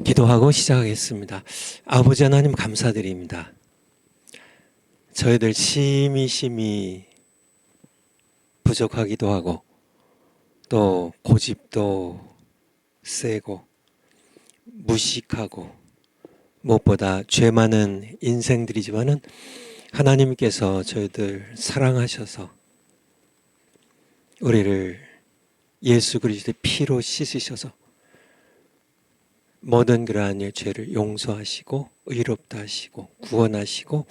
기도하고 시작하겠습니다. 아버지 하나님 감사드립니다. 저희들 심히 부족하기도 하고 또 고집도 세고 무식하고 무엇보다 죄 많은 인생들이지만은 하나님께서 저희들 사랑하셔서 우리를 예수 그리스도의 피로 씻으셔서 모든 그러한 죄를 용서하시고 의롭다 하시고 구원하시고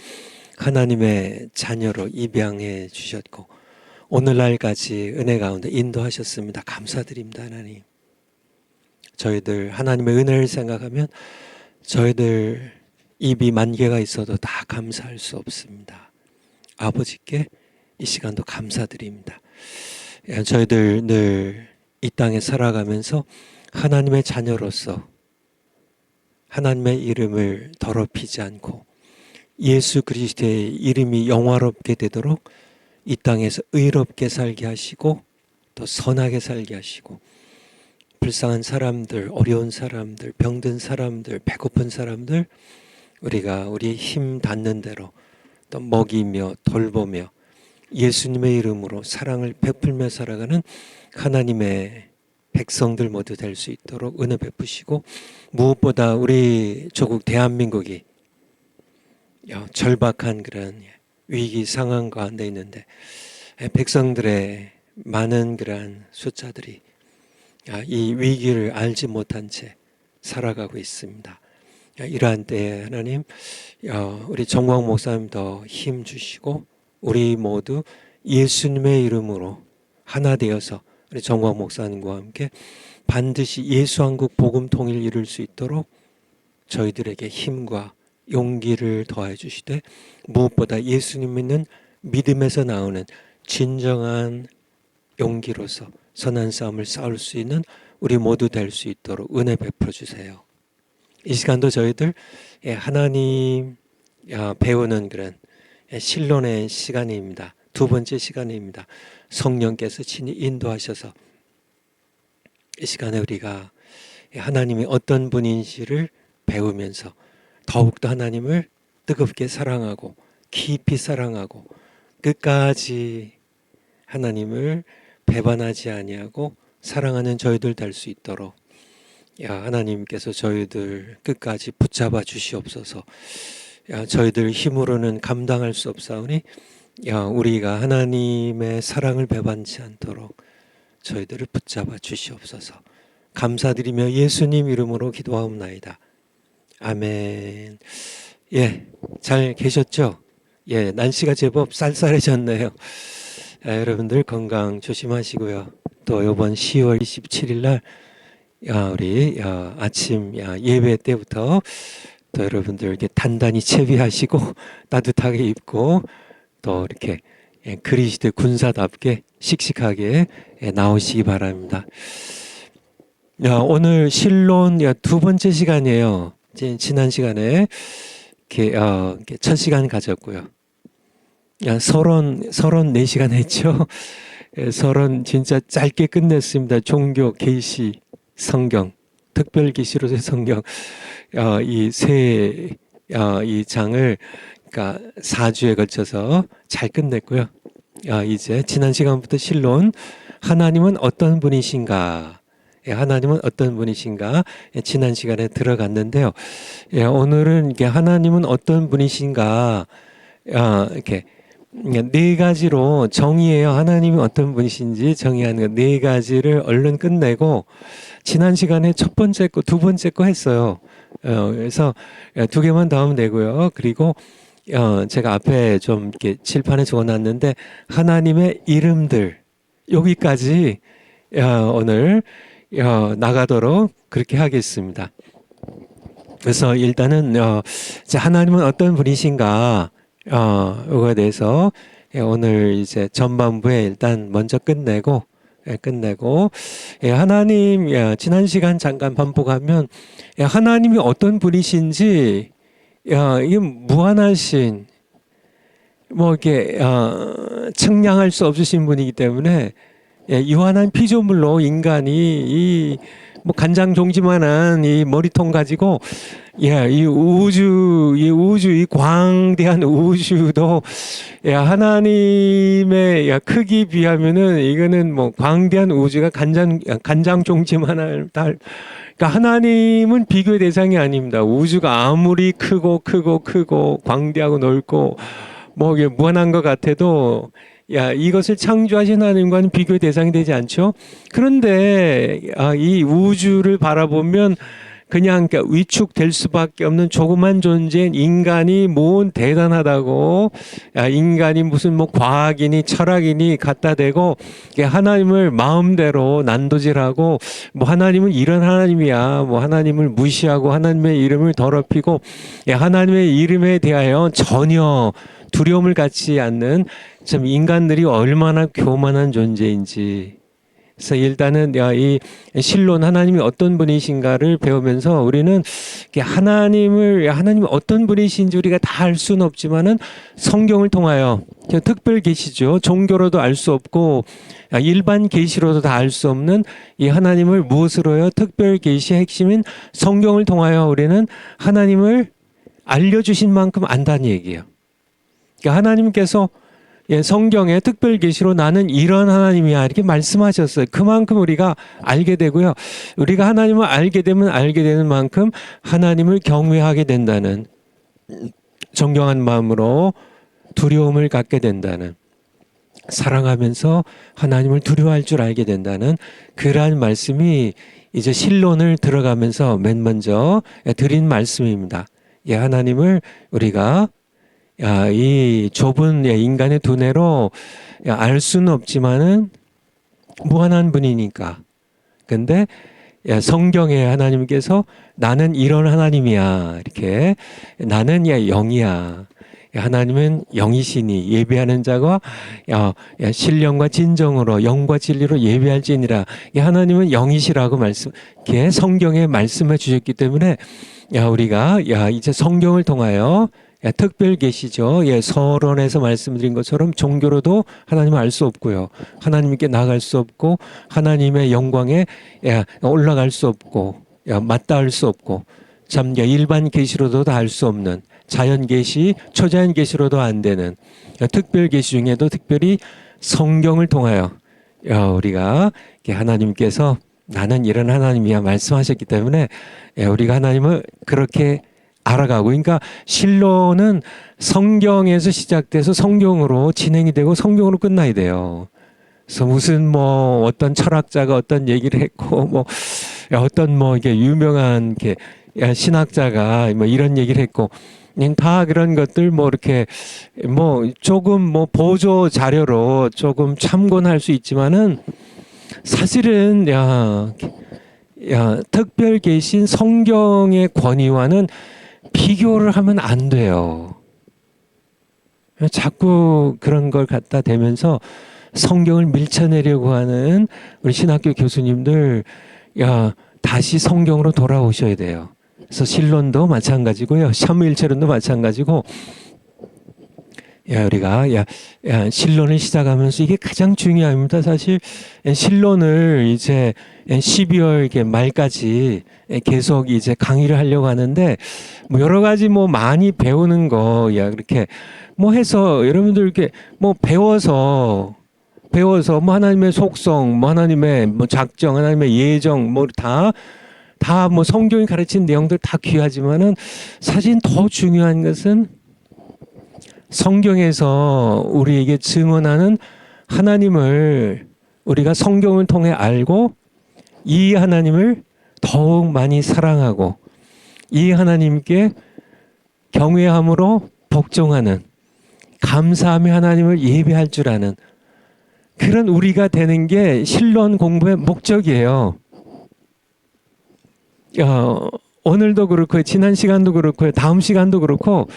하나님의 자녀로 입양해 주셨고 오늘날까지 은혜 가운데 인도하셨습니다. 감사드립니다. 하나님. 저희들 하나님의 은혜를 생각하면 저희들 입이 만 개가 있어도 다 감사할 수 없습니다. 아버지께 이 시간도 감사드립니다. 저희들 늘 이 땅에 살아가면서 하나님의 자녀로서 하나님의 이름을 더럽히지 않고 예수 그리스도의 이름이 영화롭게 되도록 이 땅에서 의롭게 살게 하시고 또 선하게 살게 하시고 불쌍한 사람들, 어려운 사람들, 병든 사람들, 배고픈 사람들 우리가 우리 힘 닿는 대로 또 먹이며 돌보며 예수님의 이름으로 사랑을 베풀며 살아가는 하나님의 백성들 모두 될 수 있도록 은혜 베푸시고 무엇보다 우리 조국 대한민국이 절박한 그런 위기 상황 가운데 있는데 백성들의 많은 그러한 숫자들이 이 위기를 알지 못한 채 살아가고 있습니다. 이러한 때에 하나님 우리 정광 목사님 더 힘 주시고 우리 모두 예수님의 이름으로 하나 되어서 우리 정광 목사님과 함께 반드시 예수한국 복음 통일 이룰 수 있도록 저희들에게 힘과 용기를 더해 주시되 무엇보다 예수님 믿는 믿음에서 나오는 진정한 용기로서 선한 싸움을 싸울 수 있는 우리 모두 될 수 있도록 은혜 베풀어 주세요. 이 시간도 저희들 하나님 배우는 그런 신론의 시간입니다. 두 번째 시간입니다. 성령께서 친히 인도하셔서 이 시간에 우리가 하나님이 어떤 분인지를 배우면서 더욱더 하나님을 뜨겁게 사랑하고 깊이 사랑하고 끝까지 하나님을 배반하지 아니하고 사랑하는 저희들 될 수 있도록 하나님께서 저희들 끝까지 붙잡아 주시옵소서. 저희들 힘으로는 감당할 수 없사오니 우리가 하나님의 사랑을 배반치 않도록 저희들을 붙잡아 주시옵소서. 감사드리며 예수님 이름으로 기도하옵나이다. 아멘. 잘 계셨죠? 날씨가 제법 쌀쌀해졌네요. 여러분들 건강 조심하시고요. 또 이번 10월 27일 날 우리 아침 예배 때부터 또 여러분들 이렇게 단단히 채비하시고 따뜻하게 입고 또 이렇게 그리스도 군사답게 씩씩하게 나오시기 바랍니다. 오늘 신론 두 번째 시간이에요. 지난 시간에 이렇게 첫 시간 가졌고요. 서론 4시간 했죠. 서론 진짜 짧게 끝냈습니다. 종교, 계시, 성경, 특별 계시로서의 성경 이 장을 그러니까 4주에 걸쳐서 잘 끝냈고요. 이제 지난 시간부터 신론 하나님은 어떤 분이신가? 하나님은 어떤 분이신가? 지난 시간에 들어갔는데요. 오늘은 이게 하나님은 어떤 분이신가? 이렇게 네 가지로 정의해요. 하나님이 어떤 분이신지 정의하는 네 가지를 얼른 끝내고 지난 시간에 첫 번째 거, 두 번째 거 했어요. 그래서 두 개만 더 하면 되고요. 그리고 제가 앞에 좀 이렇게 칠판에 적어놨는데 하나님의 이름들 여기까지 오늘 나가도록 그렇게 하겠습니다. 그래서 일단은 하나님은 어떤 분이신가 이거에 대해서 오늘 이제 전반부에 일단 먼저 끝내고 하나님 지난 시간 잠깐 반복하면 하나님이 어떤 분이신지 이게 무한하신 이렇게 측량할 수 없으신 분이기 때문에 유한한 피조물로 인간이 이 뭐 간장 종지만한 이 머리통 가지고 이 우주 이 광대한 우주도 하나님의 크기 비하면은 이거는 뭐 광대한 우주가 간장 종지만한 그러니까 하나님은 비교의 대상이 아닙니다. 우주가 아무리 크고 광대하고 넓고 뭐 이게 무한한 것 같아도 이것을 창조하신 하나님과는 비교의 대상이 되지 않죠. 그런데 이 우주를 바라보면 그냥 위축될 수밖에 없는 조그만 존재인 인간이 뭔 대단하다고 인간이 무슨 뭐 과학이니 철학이니 갖다 대고 하나님을 마음대로 난도질하고 뭐 하나님은 이런 하나님이야 뭐 하나님을 무시하고 하나님의 이름을 더럽히고 하나님의 이름에 대하여 전혀 두려움을 갖지 않는 참 인간들이 얼마나 교만한 존재인지. 그래서 일단은 이 실론 하나님이 어떤 분이신가를 배우면서 우리는 하나님이 어떤 분이신지 우리가 다 알 수는 없지만은 성경을 통하여 특별 계시죠. 종교로도 알 수 없고 일반 계시로도 다 알 수 없는 이 하나님을 무엇으로요? 특별 계시의 핵심인 성경을 통하여 우리는 하나님을 알려주신 만큼 안다는 얘기예요. 그러니까 하나님께서 성경의 특별 계시로 나는 이런 하나님이야 이렇게 말씀하셨어요. 그만큼 우리가 알게 되고요. 우리가 하나님을 알게 되면 알게 되는 만큼 하나님을 경외하게 된다는 정경한 마음으로 두려움을 갖게 된다는 사랑하면서 하나님을 두려워할 줄 알게 된다는 그러한 말씀이 이제 실론을 들어가면서 맨 먼저 드린 말씀입니다. 하나님을 우리가 이 좁은 인간의 두뇌로 알 수는 없지만은 무한한 분이니까. 근데 성경에 하나님께서 나는 이런 하나님이야. 이렇게 나는 영이야. 하나님은 영이시니 예배하는 자가 신령과 진정으로 영과 진리로 예배할지니라. 하나님은 영이시라고 이렇게 성경에 말씀해 주셨기 때문에 우리가 이제 성경을 통하여 특별 계시죠. 서론에서 말씀드린 것처럼 종교로도 하나님을 알 수 없고요. 하나님께 나아갈 수 없고 하나님의 영광에 올라갈 수 없고 맞닿을 수 없고 참 일반 계시로도 다 알 수 없는 자연 계시, 초자연 계시로도 안 되는 특별 계시 중에도 특별히 성경을 통하여 우리가 하나님께서 나는 이런 하나님이야 말씀하셨기 때문에 우리가 하나님을 그렇게 알아가고, 그러니까 신론은 성경에서 시작돼서 성경으로 진행이 되고 성경으로 끝나야 돼요. 그래서 무슨 뭐 어떤 철학자가 어떤 얘기를 했고 뭐 어떤 뭐 이게 유명한 이렇게 신학자가 뭐 이런 얘기를 했고 다 그런 것들 뭐 이렇게 뭐 조금 뭐 보조 자료로 조금 참고는 할 수 있지만은 사실은 특별 계신 성경의 권위와는 비교를 하면 안 돼요. 자꾸 그런 걸 갖다 대면서 성경을 밀쳐내려고 하는 우리 신학교 교수님들, 다시 성경으로 돌아오셔야 돼요. 그래서 신론도 마찬가지고요. 샤무일체론도 마찬가지고, 우리가 신론을 시작하면서 이게 가장 중요합니다. 사실 신론을 이제 12월 말까지 계속 이제 강의를 하려고 하는데 뭐 여러 가지 뭐 많이 배우는 거 그렇게 뭐 해서 여러분들 이렇게 뭐 배워서 뭐 하나님의 속성, 뭐 하나님의 뭐 작정, 하나님의 예정 뭐 다 뭐 성경이 가르친 내용들 다 귀하지만은 사실 더 중요한 것은 성경에서 우리에게 증언하는 하나님을 우리가 성경을 통해 알고 이 하나님을 더욱 많이 사랑하고 이 하나님께 경외함으로 복종하는, 감사하며 하나님을 예배할 줄 아는 그런 우리가 되는 게 신론 공부의 목적이에요. 오늘도 그렇고 지난 시간도 그렇고 다음 시간도 그렇고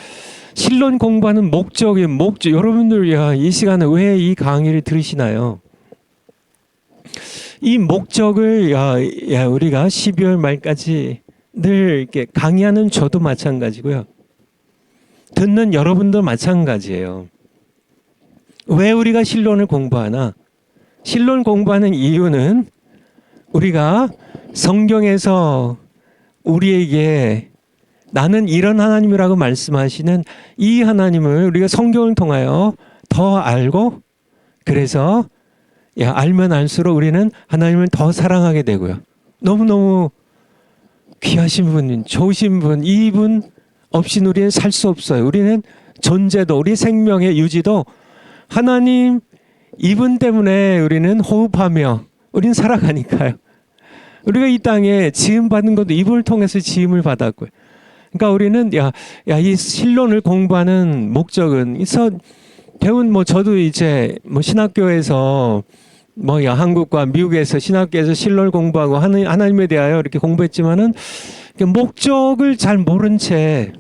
신론 공부하는 목적, 여러분들 이 시간에 왜 이 강의를 들으시나요? 이 목적을 우리가 12월 말까지 늘 이렇게 강의하는 저도 마찬가지고요. 듣는 여러분도 마찬가지예요. 왜 우리가 신론을 공부하나? 신론 공부하는 이유는 우리가 성경에서 우리에게 나는 이런 하나님이라고 말씀하시는 이 하나님을 우리가 성경을 통하여 더 알고, 그래서 알면 알수록 우리는 하나님을 더 사랑하게 되고요. 너무너무 귀하신 분, 좋으신 분, 이분 없이는 우리는 살 수 없어요. 우리는 존재도, 우리 생명의 유지도 하나님 이분 때문에 우리는 호흡하며 우리는 살아가니까요. 우리가 이 땅에 지음 받은 것도 이분을 통해서 지음을 받았고요. 그러니까 우리는 이 신론을 공부하는 목적은 배운 저도 이제 신학교에서 한국과 미국에서 신학교에서 신론을 공부하고 하나님에 대하여 이렇게 공부했지만은 목적을 잘 모른 채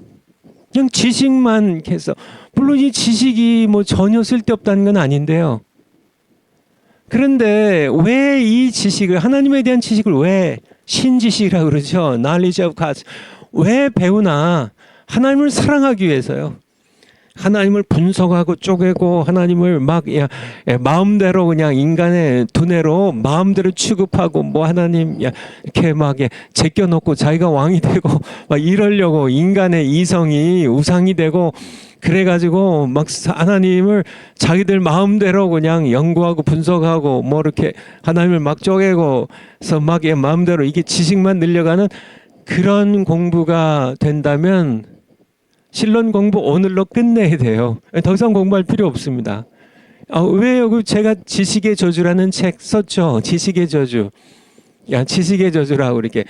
그냥 지식만 해서, 물론 이 지식이 전혀 쓸데없다는 건 아닌데요. 그런데 왜 이 지식을, 하나님에 대한 지식을 왜 신지식이라고 그러죠? Knowledge of God. 왜 배우나? 하나님을 사랑하기 위해서요. 하나님을 분석하고 쪼개고 하나님을 마음대로 그냥 인간의 두뇌로 마음대로 취급하고 하나님 이렇게 제껴놓고 자기가 왕이 되고 이러려고 인간의 이성이 우상이 되고, 그래가지고 하나님을 자기들 마음대로 그냥 연구하고 분석하고 이렇게 하나님을 쪼개고서 마음대로 이게 지식만 늘려가는 그런 공부가 된다면 신론 공부 오늘로 끝내야 돼요. 더 이상 공부할 필요 없습니다. 왜요? 제가 지식의 저주라는 책 썼죠. 지식의 저주. 지식의 저주라고 이렇게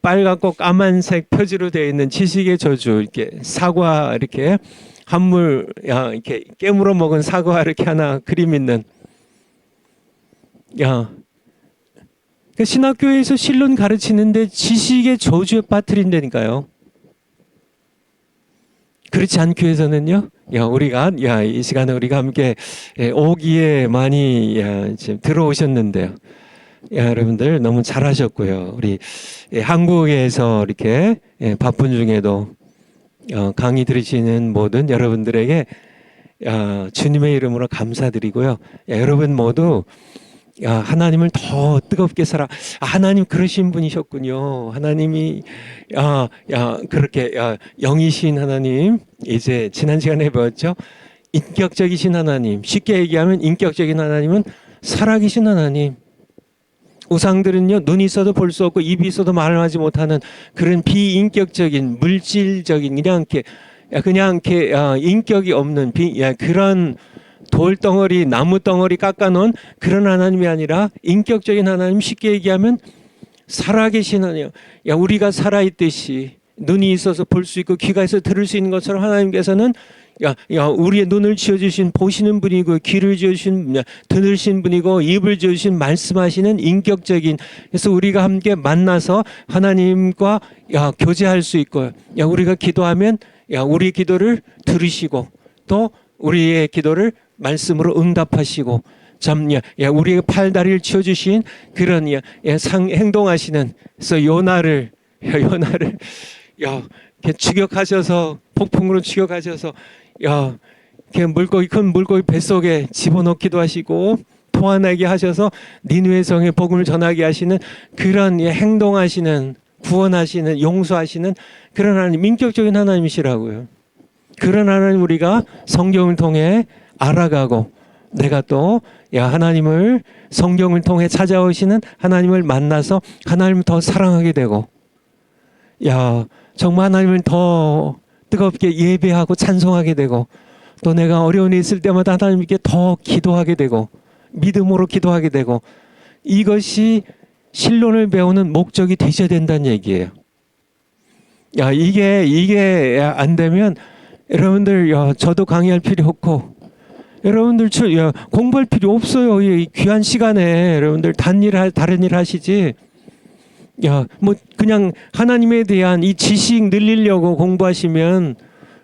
빨갛고 까만색 표지로 되어 있는 지식의 저주. 이렇게 사과 이렇게 한물 이렇게 깨물어 먹은 사과 이렇게 하나 그림 있는. 신학교에서 신론 가르치는데 지식의 저주에 빠뜨린다니까요. 그렇지 않기 위해서는요, 우리가, 이 시간에 우리가 함께 오기에 많이 지금 들어오셨는데요. 여러분들 너무 잘하셨고요. 우리 한국에서 이렇게 바쁜 중에도 강의 들으시는 모든 여러분들에게 주님의 이름으로 감사드리고요. 여러분 모두 하나님을 더 뜨겁게 하나님 그러신 분이셨군요. 하나님이 그렇게 영이신 하나님, 이제 지난 시간에 배웠죠. 인격적이신 하나님, 쉽게 얘기하면 인격적인 하나님은 살아계신 하나님. 우상들은요, 눈이 있어도 볼 수 없고 입이 있어도 말을 하지 못하는 그런 비인격적인 물질적인 그냥 이렇게 인격이 없는 그런 돌덩어리, 나무 덩어리 깎아놓은 그런 하나님이 아니라 인격적인 하나님, 쉽게 얘기하면 살아계신 하나님. 우리가 살아있듯이 눈이 있어서 볼 수 있고 귀가 있어서 들을 수 있는 것처럼 하나님께서는 우리의 눈을 지어주신 보시는 분이고, 귀를 지어주신 들으신 분이고, 입을 지어주신 말씀하시는 인격적인, 그래서 우리가 함께 만나서 하나님과 교제할 수 있고, 우리가 기도하면 우리 기도를 들으시고 또 우리의 기도를 말씀으로 응답하시고, 우리의 팔다리를 치워주신 그런 행동하시는, 그래서 요나를 추격하셔서, 폭풍으로 추격하셔서 큰 물고기 뱃속에 집어넣기도 하시고 포함하게 하셔서 니느웨 성에 복음을 전하게 하시는 그런 행동하시는, 구원하시는, 용서하시는 그런 하나님, 인격적인 하나님이시라고요. 그런 하나님 우리가 성경을 통해 알아가고, 내가 또 하나님을 성경을 통해 찾아오시는 하나님을 만나서 하나님을 더 사랑하게 되고, 정말 하나님을 더 뜨겁게 예배하고 찬송하게 되고, 또 내가 어려운 일 있을 때마다 하나님께 더 기도하게 되고 믿음으로 기도하게 되고, 이것이 신론을 배우는 목적이 되셔야 된다는 얘기예요. 이게 안 되면 여러분들 저도 강의할 필요 없고, 여러분들 공부할 필요 없어요. 이 귀한 시간에 여러분들 다른 일 하시지. 그냥 하나님에 대한 이 지식 늘리려고 공부하시면,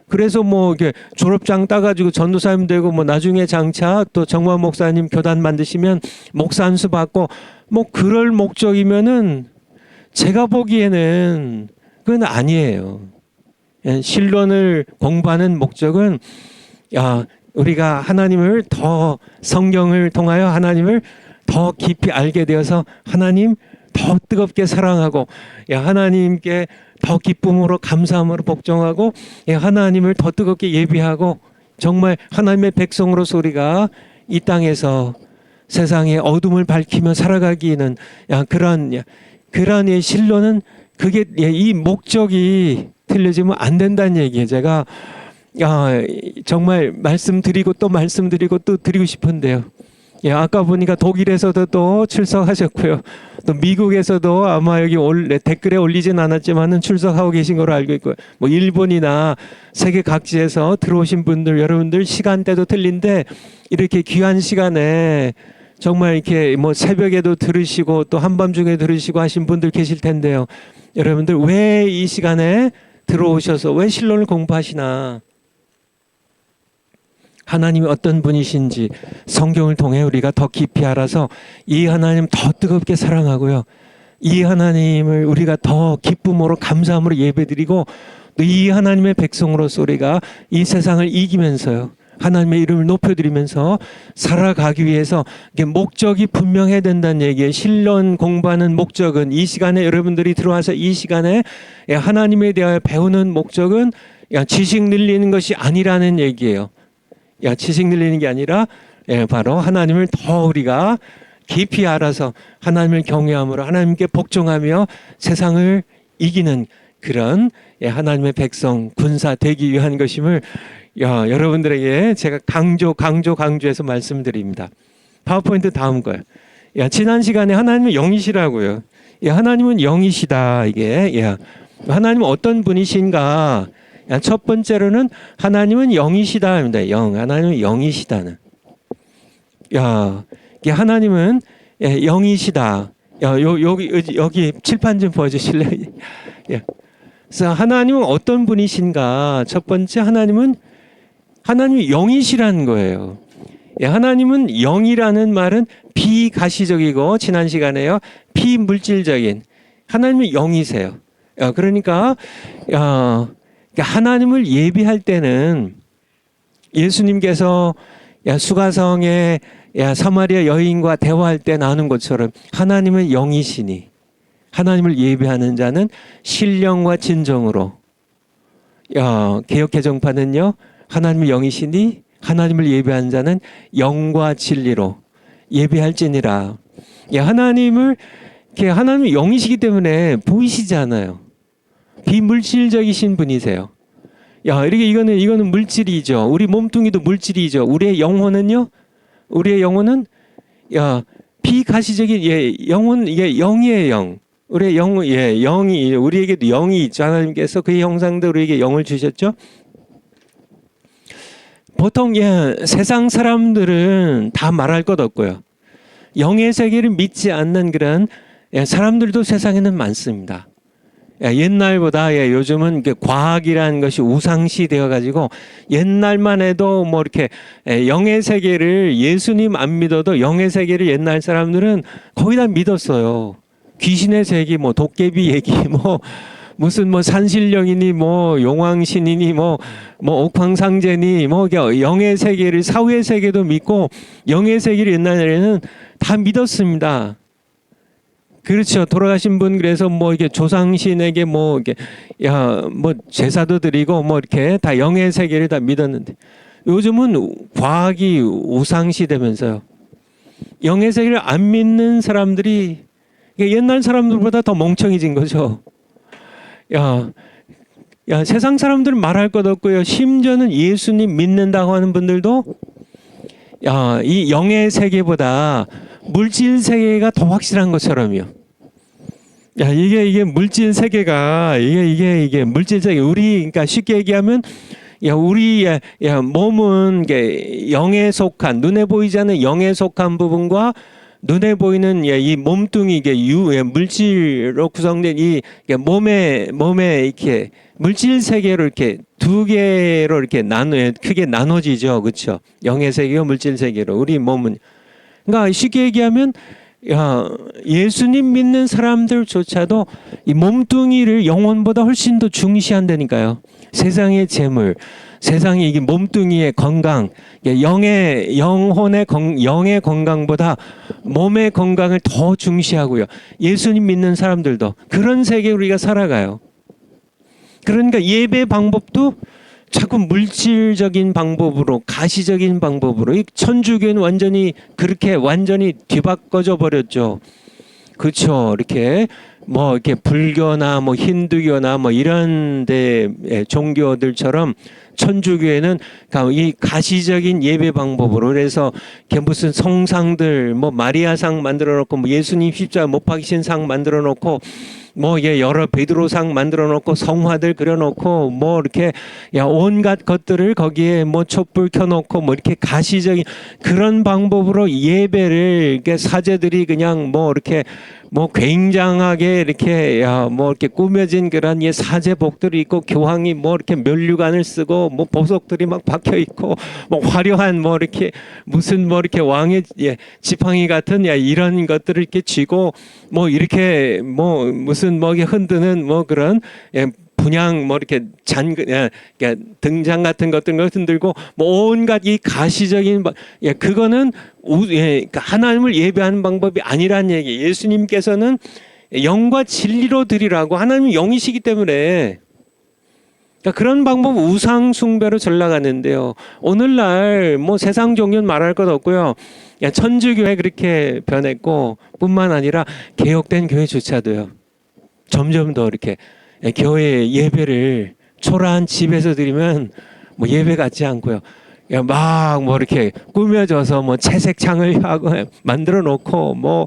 그래서 이렇게 졸업장 따가지고 전도사님 되고 나중에 장차 또 정화 목사님 교단 만드시면 목사 안수 받고 그럴 목적이면은 제가 보기에는 그건 아니에요. 신론을 공부하는 목적은 우리가 하나님을 더, 성경을 통하여 하나님을 더 깊이 알게 되어서 하나님 더 더 뜨겁게 사랑하고 하나님께 더 기쁨으로 감사함으로 복종하고 하나님을 더 뜨겁게 예비하고 정말 하나님의 백성으로서 우리가 이 땅에서 세상의 어둠을 밝히며 살아가기는 그러한 실로는 그게 이 목적이 틀려지면 안 된다는 얘기예요. 제가 정말 말씀드리고 또 말씀드리고 또 드리고 싶은데요. 아까 보니까 독일에서도 또 출석하셨고요. 또 미국에서도 아마 여기 댓글에 올리진 않았지만은 출석하고 계신 걸로 알고 있고요. 뭐 일본이나 세계 각지에서 들어오신 분들, 여러분들 시간대도 틀린데 이렇게 귀한 시간에 정말 이렇게 뭐 새벽에도 들으시고 또 한밤중에 들으시고 하신 분들 계실 텐데요. 여러분들 왜 이 시간에 들어오셔서 왜 신론을 공부하시나? 하나님이 어떤 분이신지 성경을 통해 우리가 더 깊이 알아서 이 하나님 더 뜨겁게 사랑하고요. 이 하나님을 우리가 더 기쁨으로 감사함으로 예배드리고 또 이 하나님의 백성으로서 우리가 이 세상을 이기면서요. 하나님의 이름을 높여드리면서 살아가기 위해서 목적이 분명해야 된다는 얘기예요. 신론 공부하는 목적은 이 시간에 여러분들이 들어와서 이 시간에 하나님에 대하여 배우는 목적은 지식 늘리는 것이 아니라는 얘기예요. 지식 늘리는 게 아니라 바로 하나님을 더 우리가 깊이 알아서 하나님을 경외함으로 하나님께 복종하며 세상을 이기는 그런 하나님의 백성 군사 되기 위한 것임을 여러분들에게 제가 강조해서 말씀드립니다. 파워포인트 다음 거예요. 지난 시간에 하나님은 영이시라고요. 하나님은 영이시다. 이게 하나님은 어떤 분이신가? 첫 번째로는 하나님은 영이시다입니다. 하나님은 영이시다는. 이게 하나님은 영이시다. 여기 칠판 좀 보여주실래요? 그래서 하나님은 어떤 분이신가? 첫 번째 하나님이 영이시라는 거예요. 하나님은 영이라는 말은 비가시적이고 지난 시간에요 비물질적인 하나님은 영이세요. 그러니까 하나님을 예비할 때는 예수님께서 수가성의 사마리아 여인과 대화할 때 나오는 것처럼 하나님은 영이시니 하나님을 예비하는 자는 신령과 진정으로 개역개정파는요 하나님을 영이시니 하나님을 예비하는 자는 영과 진리로 예비할지니라. 하나님은 영이시기 때문에 보이시지 않아요. 비물질적이신 분이세요. 이거는 물질이죠. 우리 몸뚱이도 물질이죠. 우리의 영혼은 비가시적인 영혼 영이에요. 영. 우리의 영이 우리에게도 영이 있죠. 하나님께서 그의 형상대로 우리에게 영을 주셨죠. 보통 세상 사람들은 다 말할 것 없고요. 영의 세계를 믿지 않는 그런 사람들도 세상에는 많습니다. 옛날보다 요즘은 과학이라는 것이 우상시 되어 가지고 옛날만 해도 뭐 이렇게 영의 세계를 예수님 안 믿어도 영의 세계를 옛날 사람들은 거의 다 믿었어요. 귀신의 세계, 뭐 도깨비 얘기, 뭐 무슨 뭐 산신령이니 뭐 용왕신이니 뭐 옥황상제니 뭐 영의 세계를 사후의 세계도 믿고 영의 세계를 옛날에는 다 믿었습니다. 그렇죠. 돌아가신 분 그래서 뭐 이게 조상신에게 뭐 제사도 드리고 뭐 이렇게 다 영의 세계를 다 믿었는데 요즘은 과학이 우상시 되면서요. 영의 세계를 안 믿는 사람들이 옛날 사람들보다 더 멍청해진 거죠. 세상 사람들은 말할 것 없고요. 심지어는 예수님 믿는다고 하는 분들도 이 영의 세계보다 물질 세계가 더 확실한 것처럼요. 이게 물질 세계가 이게 물질 세계 그러니까 쉽게 얘기하면 우리의 몸은 영에 속한 눈에 보이지 않는 영에 속한 부분과 눈에 보이는 이 몸뚱이 물질로 구성된 이 몸에 이렇게 물질 세계로 이렇게 두 개로 이렇게 크게 나눠지죠, 그렇죠? 영의 세계와 물질 세계로 우리 몸은 그러니까 쉽게 얘기하면 야, 예수님 믿는 사람들조차도 이 몸뚱이를 영혼보다 훨씬 더 중시한다니까요. 세상의 재물, 세상의 이게 몸뚱이의 건강, 영의 건강보다 몸의 건강을 더 중시하고요. 예수님 믿는 사람들도 그런 세계 우리가 살아가요. 그러니까 예배 방법도 자꾸 물질적인 방법으로, 가시적인 방법으로, 이 천주교는 완전히 뒤바꿔져 버렸죠. 그렇죠. 이렇게 뭐 이렇게 불교나 뭐 힌두교나 뭐 이런 데 종교들처럼 천주교에는 이 가시적인 예배 방법으로, 그래서 무슨 성상들, 뭐 마리아상 만들어 놓고, 뭐 예수님 십자가 못 박히신 상 만들어 놓고, 뭐 여러 베드로상 만들어 놓고, 성화들 그려 놓고, 뭐 이렇게 온갖 것들을 거기에 뭐 촛불 켜 놓고, 뭐 이렇게 가시적인 그런 방법으로 예배를 사제들이 그냥 뭐 이렇게 뭐 굉장하게 이렇게 뭐 이렇게 꾸며진 그런 사제복들이 있고, 교황이 뭐 이렇게 면류관을 쓰고, 뭐 보석들이 막 박혀 있고, 뭐 화려한 뭐 이렇게 무슨 뭐 이렇게 왕의 지팡이 같은 이런 것들을 이렇게 쥐고, 뭐 이렇게 뭐 무슨 뭐 흔드는 뭐 그런 분양 뭐 이렇게 등장 같은 것들을 흔들고, 뭐 온갖 이 가시적인 그거는 그러니까 하나님을 예배하는 방법이 아니란 얘기. 예수님께서는 영과 진리로 드리라고, 하나님은 영이시기 때문에 그러니까 그런 방법 우상 숭배로 전락하는데요. 오늘날 뭐 세상 종교는 말할 것 없고요. 천주교회 그렇게 변했고, 뿐만 아니라 개혁된 교회조차도요. 점점 더 이렇게 교회 예배를 초라한 집에서 드리면 뭐 예배 같지 않고요. 막 뭐 이렇게 꾸며져서 뭐 채색창을 하고 만들어 놓고, 뭐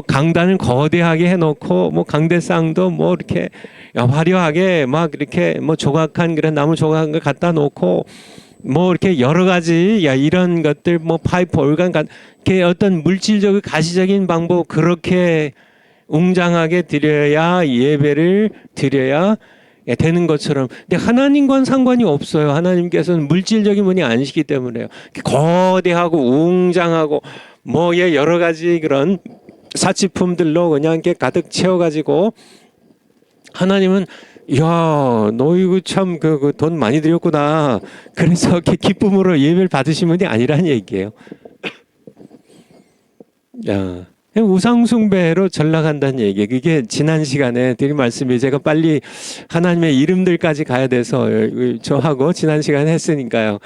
강단을 거대하게 해놓고, 뭐 강대상도 뭐 이렇게 화려하게 막 이렇게 뭐 조각한 그런 나무 조각한 걸 갖다 놓고, 뭐 이렇게 여러 가지 이런 것들, 뭐 파이프 올간 이렇게 어떤 물질적 가시적인 방법, 그렇게 웅장하게 드려야 예배를 드려야 되는 것처럼. 근데 하나님과는 상관이 없어요. 하나님께서는 물질적인 분이 아니시기 때문에요. 거대하고 웅장하고 뭐 여러 가지 그런 사치품들로 그냥 이렇게 가득 채워가지고, 하나님은 너 이거 참 돈 많이 들였구나, 그래서 이렇게 기쁨으로 예배를 받으신 분이 아니라는 얘기예요. 우상숭배로 전락한다는 얘기예요. 그게 지난 시간에 드린 말씀이, 제가 빨리 하나님의 이름들까지 가야 돼서 저하고 지난 시간에 했으니까요.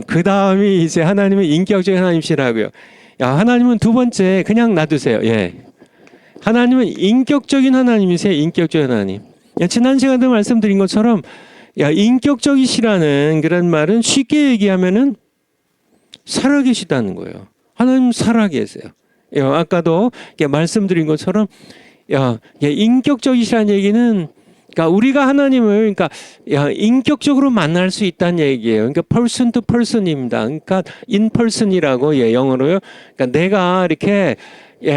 그 다음이 이제 하나님은 인격적인 하나님이시라고요. 하나님은 두 번째 그냥 놔두세요. 하나님은 인격적인 하나님이세요. 인격적인 하나님. 지난 시간에 말씀드린 것처럼 인격적이시라는 그런 말은 쉽게 얘기하면은 살아계시다는 거예요. 하나님 살아계세요. 아까도 말씀드린 것처럼 인격적이시라는 얘기는, 그러니까 우리가 하나님을 인격적으로 만날 수 있다는 얘기예요. 그러니까 person to person입니다. 그러니까 in person이라고 영어로요. 그러니까 내가 이렇게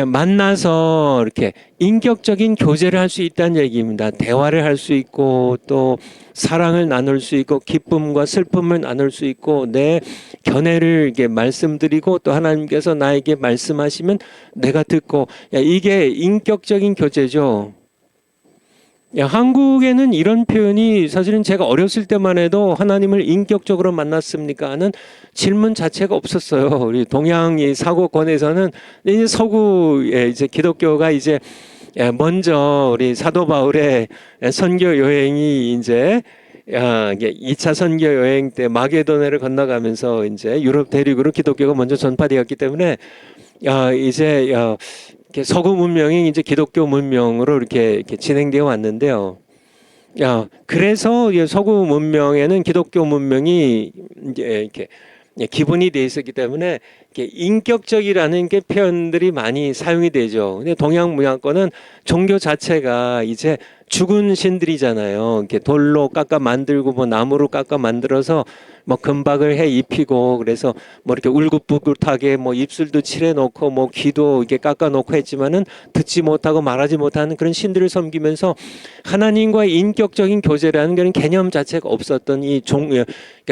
만나서 이렇게 인격적인 교제를 할 수 있다는 얘기입니다. 대화를 할 수 있고, 또 사랑을 나눌 수 있고, 기쁨과 슬픔을 나눌 수 있고, 내 견해를 이렇게 말씀드리고, 또 하나님께서 나에게 말씀하시면 내가 듣고, 이게 인격적인 교제죠. 한국에는 이런 표현이, 사실은 제가 어렸을 때만 해도 하나님을 인격적으로 만났습니까 하는 질문 자체가 없었어요. 우리 동양의 사고권에서는 이제 서구의 이제 기독교가 이제 먼저 우리 사도 바울의 선교 여행이 이제 2차 선교 여행 때 마게도네를 건너가면서 이제 유럽 대륙으로 기독교가 먼저 전파되었기 때문에 이제 서구 문명이 이제 기독교 문명으로 이렇게 진행되어 왔는데요. 그래서 서구 문명에는 기독교 문명이 이제 이렇게 기본이 돼 있었기 때문에 인격적이라는 게 표현들이 많이 사용이 되죠. 근데 동양 문화권은 종교 자체가 이제 죽은 신들이잖아요. 이렇게 돌로 깎아 만들고, 뭐 나무로 깎아 만들어서 뭐 금박을 해 입히고, 그래서 뭐 이렇게 울긋불긋하게 뭐 입술도 칠해 놓고, 뭐 귀도 이렇게 깎아 놓고 했지만은 듣지 못하고 말하지 못하는 그런 신들을 섬기면서 하나님과의 인격적인 교제라는 그런 개념 자체가 없었던 그러니까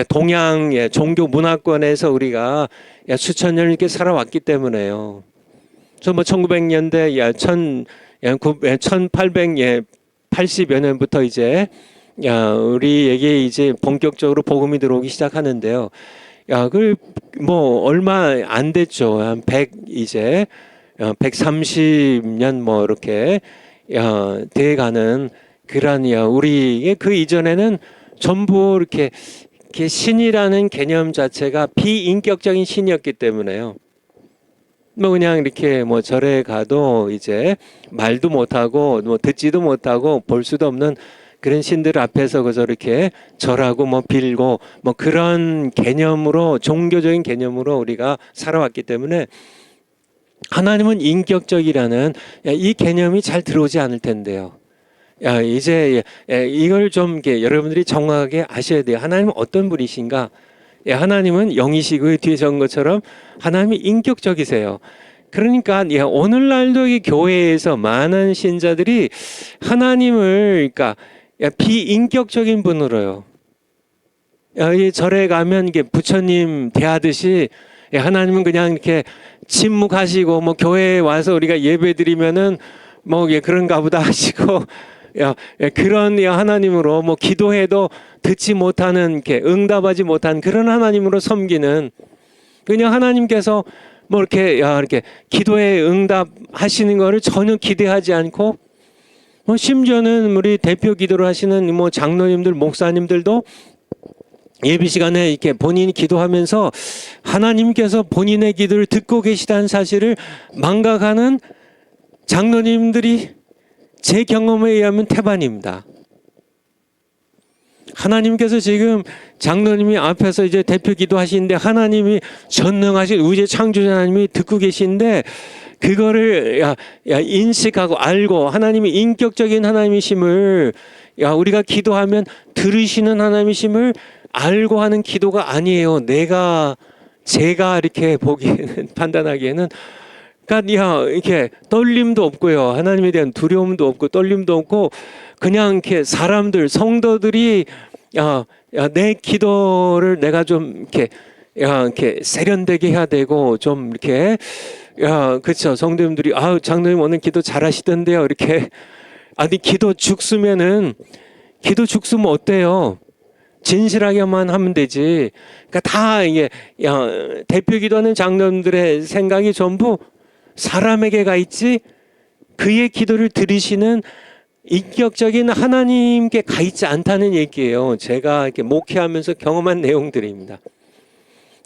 동양의 종교 문화권에서 우리가 수천 년을 이렇게 살아왔기 때문에요. 저 뭐 1900년대 1880여 년부터 이제 우리에게 이제 본격적으로 복음이 들어오기 시작하는데요. 그 뭐 얼마 안 됐죠. 한 100 이제 130년 뭐 이렇게 돼가는 그런 우리 그 이전에는 전부 이렇게 신이라는 개념 자체가 비인격적인 신이었기 때문에요. 뭐 그냥 이렇게 뭐 절에 가도 이제 말도 못하고 뭐 듣지도 못하고 볼 수도 없는 그런 신들 앞에서 그저 이렇게 절하고 뭐 빌고 뭐 그런 개념으로 종교적인 개념으로 우리가 살아왔기 때문에 하나님은 인격적이라는 이 개념이 잘 들어오지 않을 텐데요. 이제 이걸 좀 이렇게 여러분들이 정확하게 아셔야 돼요. 하나님은 어떤 분이신가? 하나님은 영이시고 뒤에 적은 것처럼 하나님이 인격적이세요. 그러니까 오늘날도 이 교회에서 많은 신자들이 하나님을 그러니까 비인격적인 분으로요. 이 절에 가면 이게 부처님 대하듯이 하나님은 그냥 이렇게 침묵하시고 뭐 교회에 와서 우리가 예배드리면은 뭐 그런가 보다 하시고 그런 하나님으로 뭐 기도해도 듣지 못하는 이렇게 응답하지 못한 그런 하나님으로 섬기는 그냥 하나님께서 뭐 이렇게 기도에 응답하시는 거를 전혀 기대하지 않고 뭐 심지어는 우리 대표 기도를 하시는 뭐 장로님들 목사님들도 예배 시간에 이렇게 본인이 기도하면서 하나님께서 본인의 기도를 듣고 계시다는 사실을 망각하는 장로님들이 제 경험에 의하면 태반입니다. 하나님께서 지금 장로님이 앞에서 이제 대표 기도하시는데 하나님이 전능하신 우주의 창조자 하나님이 듣고 계신데 그거를 인식하고 알고 하나님이 인격적인 하나님이심을 우리가 기도하면 들으시는 하나님이심을 알고 하는 기도가 아니에요. 제가 이렇게 보기에는 판단하기에는 그러니까 이렇게 떨림도 없고요. 하나님에 대한 두려움도 없고 떨림도 없고 그냥 이렇게 사람들 성도들이 내 기도를 내가 좀 이렇게 세련되게 해야 되고 좀 이렇게 그렇죠. 성도님들이 장로님 오늘 기도 잘하시던데요. 이렇게 기도 죽쓰면 어때요? 진실하게만 하면 되지. 그러니까 다 이게 대표 기도하는 장로님들의 생각이 전부 사람에게 가 있지 그의 기도를 들으시는 인격적인 하나님께 가 있지 않다는 얘기예요. 제가 이렇게 목회하면서 경험한 내용들입니다.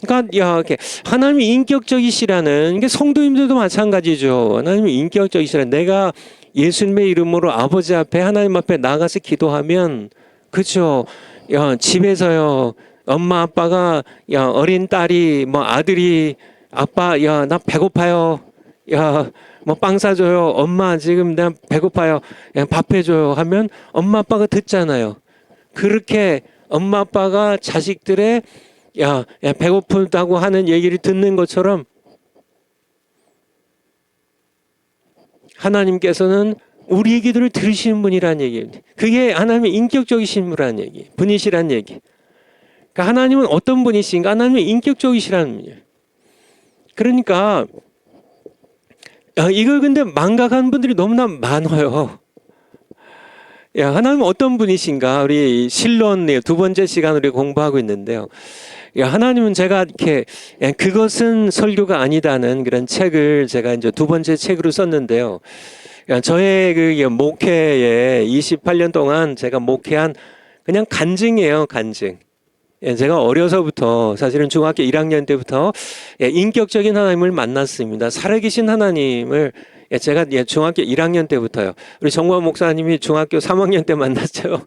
그러니까 이렇게 하나님이 인격적이시라는 게 성도님들도 마찬가지죠. 하나님이 인격적이시라는 내가 예수님의 이름으로 아버지 앞에 하나님 앞에 나가서 기도하면 그렇죠. 집에서요 엄마 아빠가 어린 딸이 뭐 아들이 아빠 나 배고파요. 뭐 빵 사줘요. 엄마 지금 내가 배고파요. 밥 해줘요. 하면 엄마 아빠가 듣잖아요. 그렇게 엄마 아빠가 자식들의 배고프다고 하는 얘기를 듣는 것처럼 하나님께서는 우리의 기도를 들으시는 분이라는 얘기입니다. 그게 하나님의 인격적이신 분이시라는 얘기. 그러니까 하나님은 어떤 분이신가? 하나님은 인격적이시라는 분이에요. 그러니까 이걸 근데 망각하는 분들이 너무나 많아요. 하나님은 어떤 분이신가? 우리 실론 두 번째 시간 우리 공부하고 있는데요. 하나님은 제가 이렇게 그것은 설교가 아니다는 그런 책을 제가 이제 두 번째 책으로 썼는데요. 저의 그 목회에 28년 동안 제가 목회한 그냥 간증이에요, 간증. 제가 어려서부터 사실은 중학교 1학년 때부터 인격적인 하나님을 만났습니다. 살아계신 하나님을 제가 중학교 1학년 때부터요. 우리 정화 목사님이 중학교 3학년 때 만났죠.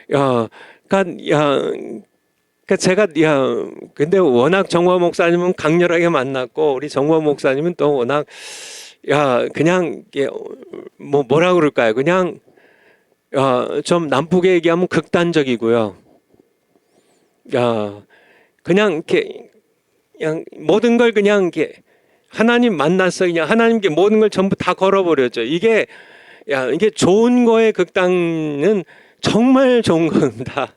그러니까 제가 근데 워낙 정화 목사님은 강렬하게 만났고 우리 정화 목사님은 또 워낙 그냥 뭐라 그럴까요? 그냥 좀 나쁘게 얘기하면 극단적이고요. 그냥 이렇게 그냥 모든 걸 그냥 이렇게 하나님 만났어 그냥 하나님께 모든 걸 전부 다 걸어버렸죠. 이게 좋은 거의 극단은 정말 좋은 겁니다.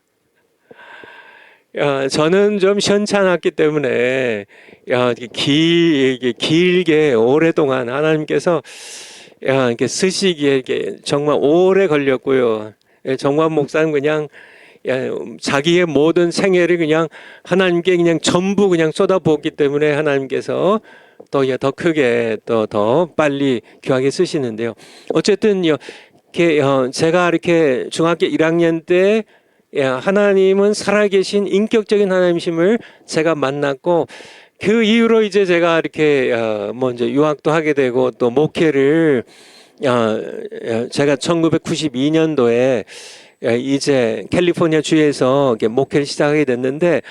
저는 좀 시원찮았기 때문에 길게 오랫동안 하나님께서 이렇게 쓰시기에 이렇게 정말 오래 걸렸고요. 정관 목사는 그냥 자기의 모든 생애를 그냥 하나님께 그냥 전부 그냥 쏟아부었기 때문에 하나님께서 더 크게 더 빨리 귀하게 쓰시는데요. 어쨌든 이렇게 제가 이렇게 중학교 1학년 때 하나님은 살아계신 인격적인 하나님심을 제가 만났고 그 이후로 이제 제가 이렇게 먼저 유학도 하게 되고 또 목회를 제가 1992년도에 이제 캘리포니아 주에서 목회를 시작하게 됐는데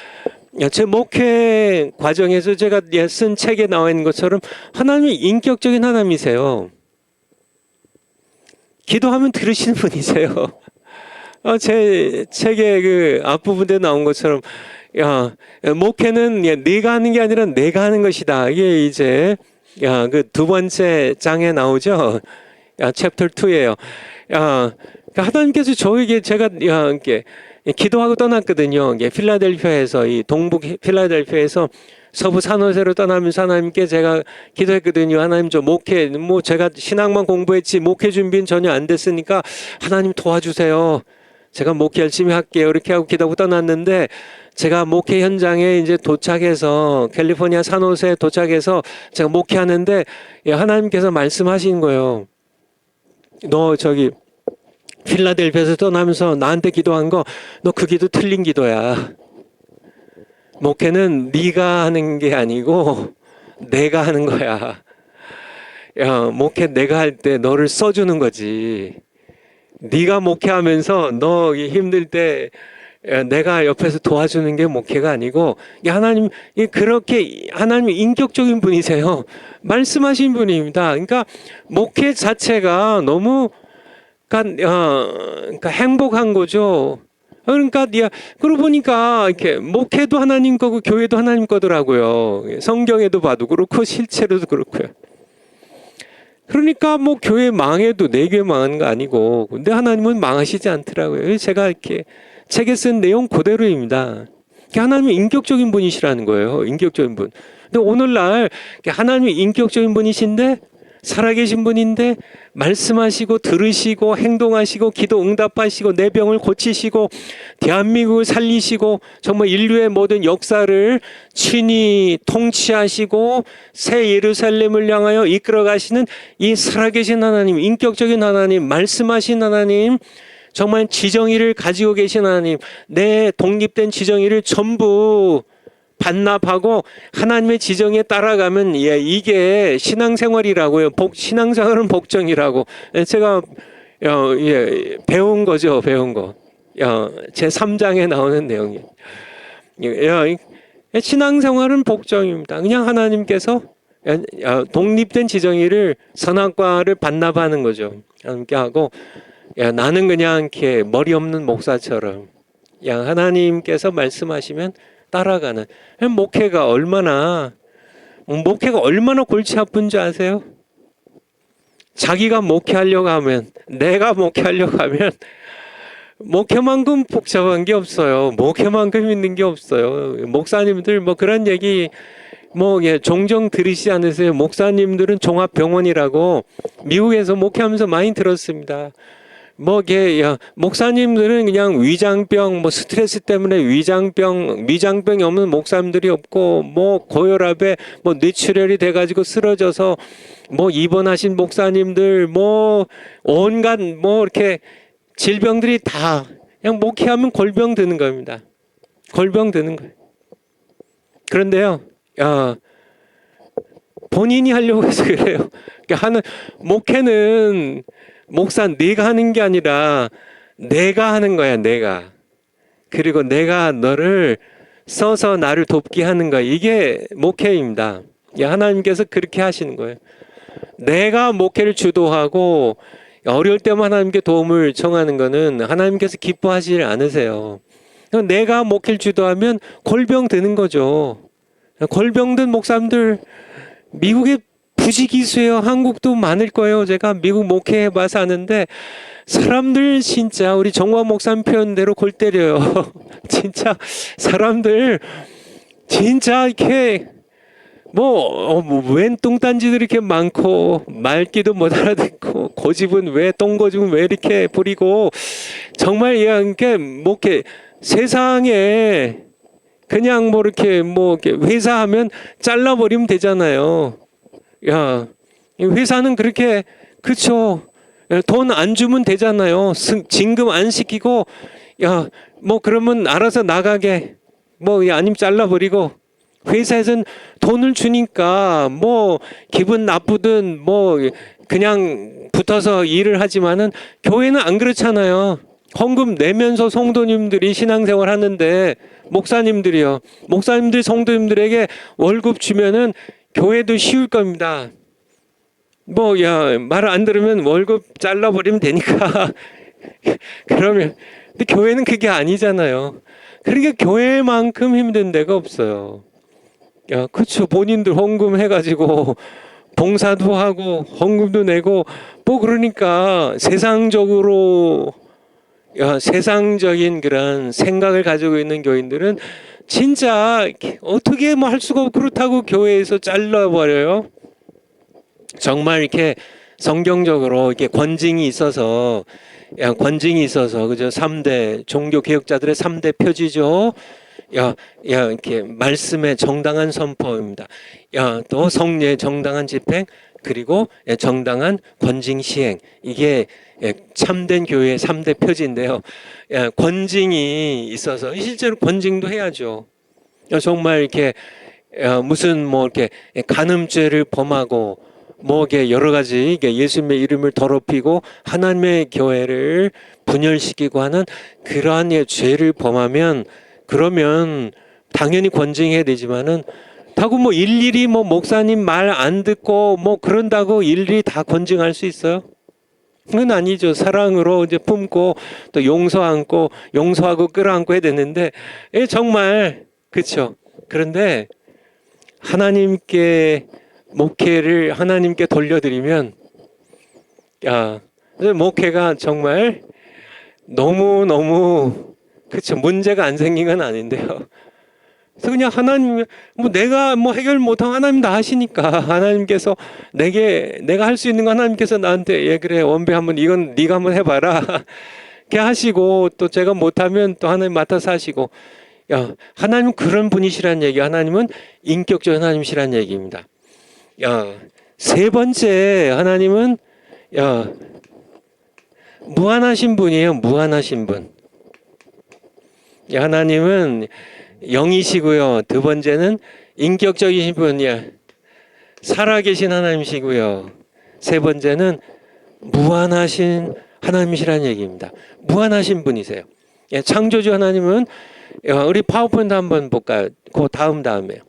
제 목회 과정에서 제가 쓴 책에 나와 있는 것처럼 하나님이 인격적인 하나님이세요. 기도하면 들으시는 분이세요. 제 책의 그 앞부분에 나온 것처럼 목회는 네가 하는 게 아니라 내가 하는 것이다. 이게 이제 그 두 번째 장에 나오죠. 챕터 2예요. 하나님께서 저에게 제가 이렇게 기도하고 떠났거든요. 필라델피아에서 이 동북 필라델피아에서 서부 산호세로 떠나면서 하나님께 제가 기도했거든요. 하나님 저 목회 제가 신앙만 공부했지 목회 준비는 전혀 안 됐으니까 하나님 도와주세요. 제가 목회 열심히 할게요. 이렇게 하고 기도하고 떠났는데 제가 목회 현장에 이제 도착해서 캘리포니아 산호세에 도착해서 제가 목회하는데 하나님께서 말씀하신 거예요. 너 저기 필라델피아에서 떠나면서 나한테 기도한 거 너 그 기도 틀린 기도야. 목회는 네가 하는 게 아니고 내가 하는 거야. 목회 내가 할 때 너를 써주는 거지. 네가 목회하면서 너 힘들 때 내가 옆에서 도와주는 게 목회가 아니고 하나님 그렇게 하나님 인격적인 분이세요. 말씀하신 분입니다. 그러니까 목회 자체가 너무 그러니까 행복한 거죠. 그러니까 그러고 보니까 이렇게 목회도 하나님 거고 교회도 하나님 거더라고요. 성경에도 봐도 그렇고 실제로도 그렇고요. 그러니까 교회 망해도 내 교회 망하는 거 아니고 근데 하나님은 망하시지 않더라고요. 제가 이렇게 책에 쓴 내용 그대로입니다. 하나님이 인격적인 분이시라는 거예요. 인격적인 분. 근데 오늘날 하나님이 인격적인 분이신데 살아계신 분인데 말씀하시고 들으시고 행동하시고 기도 응답하시고 내 병을 고치시고 대한민국을 살리시고 정말 인류의 모든 역사를 친히 통치하시고 새 예루살렘을 향하여 이끌어 가시는 이 살아계신 하나님, 인격적인 하나님, 말씀하신 하나님, 정말 지정의를 가지고 계신 하나님, 내 독립된 지정의를 전부 반납하고 하나님의 지정에 따라가면 이게 신앙생활이라고요. 신앙생활은 복정이라고 제가 배운 거죠. 배운 거. 제 3장에 나오는 내용이에요. 신앙생활은 복정입니다. 그냥 하나님께서 독립된 지정의를 선악과를 반납하는 거죠. 함께 하고 나는 그냥 이렇게 머리 없는 목사처럼 하나님께서 말씀하시면 따라가는 목회가 얼마나 골치 아픈지 아세요? 자기가 목회하려고 하면 내가 목회하려고 하면 목회만큼 복잡한 게 없어요. 목회만큼 있는 게 없어요. 목사님들 그런 얘기 종종 들으시지 않으세요? 목사님들은 종합병원이라고 미국에서 목회하면서 많이 들었습니다. 목사님들은 그냥 위장병, 스트레스 때문에 위장병이 없는 목사님들이 없고, 고혈압에 뇌출혈이 돼가지고 쓰러져서, 입원하신 목사님들, 온갖, 이렇게 질병들이 다, 그냥 목회하면 골병 드는 겁니다. 골병 드는 거예요. 그런데요, 본인이 하려고 해서 그래요. 목회는, 목사 네가 하는 게 아니라 내가 하는 거야. 내가. 그리고 내가 너를 써서 나를 돕게 하는 거야. 이게 목회입니다. 하나님께서 그렇게 하시는 거예요. 내가 목회를 주도하고 어려울 때만 하나님께 도움을 청하는 거는 하나님께서 기뻐하지 않으세요. 내가 목회를 주도하면 골병 드는 거죠. 골병 든 목사님들 미국에 부지기수예요. 한국도 많을 거예요. 제가 미국 목회해봐서 아는데 사람들 진짜 우리 정화 목사님 표현대로 골 때려요. 진짜 사람들 진짜 이렇게 웬 똥단지들이 이렇게 많고 말귀도 못 알아듣고 고집은 왜 똥고집은 왜 이렇게 부리고 정말 이렇게 이렇게 세상에 그냥 이렇게 회사하면 잘라버리면 되잖아요. 야, 회사는 그렇게 그쵸? 돈 안 주면 되잖아요. 진급 안 시키고 그러면 알아서 나가게 아니면 잘라버리고 회사에서는 돈을 주니까 기분 나쁘든 그냥 붙어서 일을 하지만은 교회는 안 그렇잖아요. 헌금 내면서 성도님들이 신앙생활 하는데 목사님들이요. 목사님들 성도님들에게 월급 주면은 교회도 쉬울 겁니다. 말 안 들으면 월급 잘라버리면 되니까. 그러면 근데 교회는 그게 아니잖아요. 그러니까 교회만큼 힘든 데가 없어요. 그쵸. 본인들 헌금 해가지고 봉사도 하고 헌금도 내고 그러니까 세상적으로 세상적인 그런 생각을 가지고 있는 교인들은 진짜 어떻게 할 수가 없고 그렇다고 교회에서 잘라버려요. 정말 이렇게 성경적으로 이렇게 권징이 있어서 그죠? 3대 종교 개혁자들의 3대 표지죠. 이렇게 말씀의 정당한 선포입니다. 또 성례의 정당한 집행, 그리고 정당한 권징 시행. 이게 참된 교회의 3대 표지인데요. 권징이 있어서 실제로 권징도 해야죠. 정말 이렇게 무슨 이렇게 간음죄를 범하고 이게 여러 가지 예수님의 이름을 더럽히고 하나님의 교회를 분열시키고 하는 그러한 죄를 범하면 그러면 당연히 권징해야 되지만은 다고 일일이 목사님 말 안 듣고 그런다고 일일이 다 권징할 수 있어요? 그건 아니죠. 사랑으로 이제 품고 또 용서하고 끌어안고 해야 되는데 정말 그렇죠. 그런데 하나님께 목회를 하나님께 돌려드리면 목회가 정말 너무 그렇죠. 문제가 안 생긴 건 아닌데요. 그래서 그냥 하나님 내가 해결 못하면 하나님 다 하시니까 하나님께서 내가 할 수 있는 거 하나님께서 나한테 그래 원배 한번 이건 네가 한번 해봐라 이렇게 하시고 또 제가 못하면 또 하나님 맡아서 하시고 하나님은 그런 분이시란 얘기. 하나님은 인격적 하나님이시란 얘기입니다. 세 번째 하나님은 무한하신 분이에요. 무한하신 분. 하나님은 영이시고요. 두 번째는 인격적이신 분이야. 살아계신 하나님이시고요. 세 번째는 무한하신 하나님이시라는 얘기입니다. 무한하신 분이세요. 창조주 하나님은 우리 파워포인트 한번 볼까요? 그 다음에요.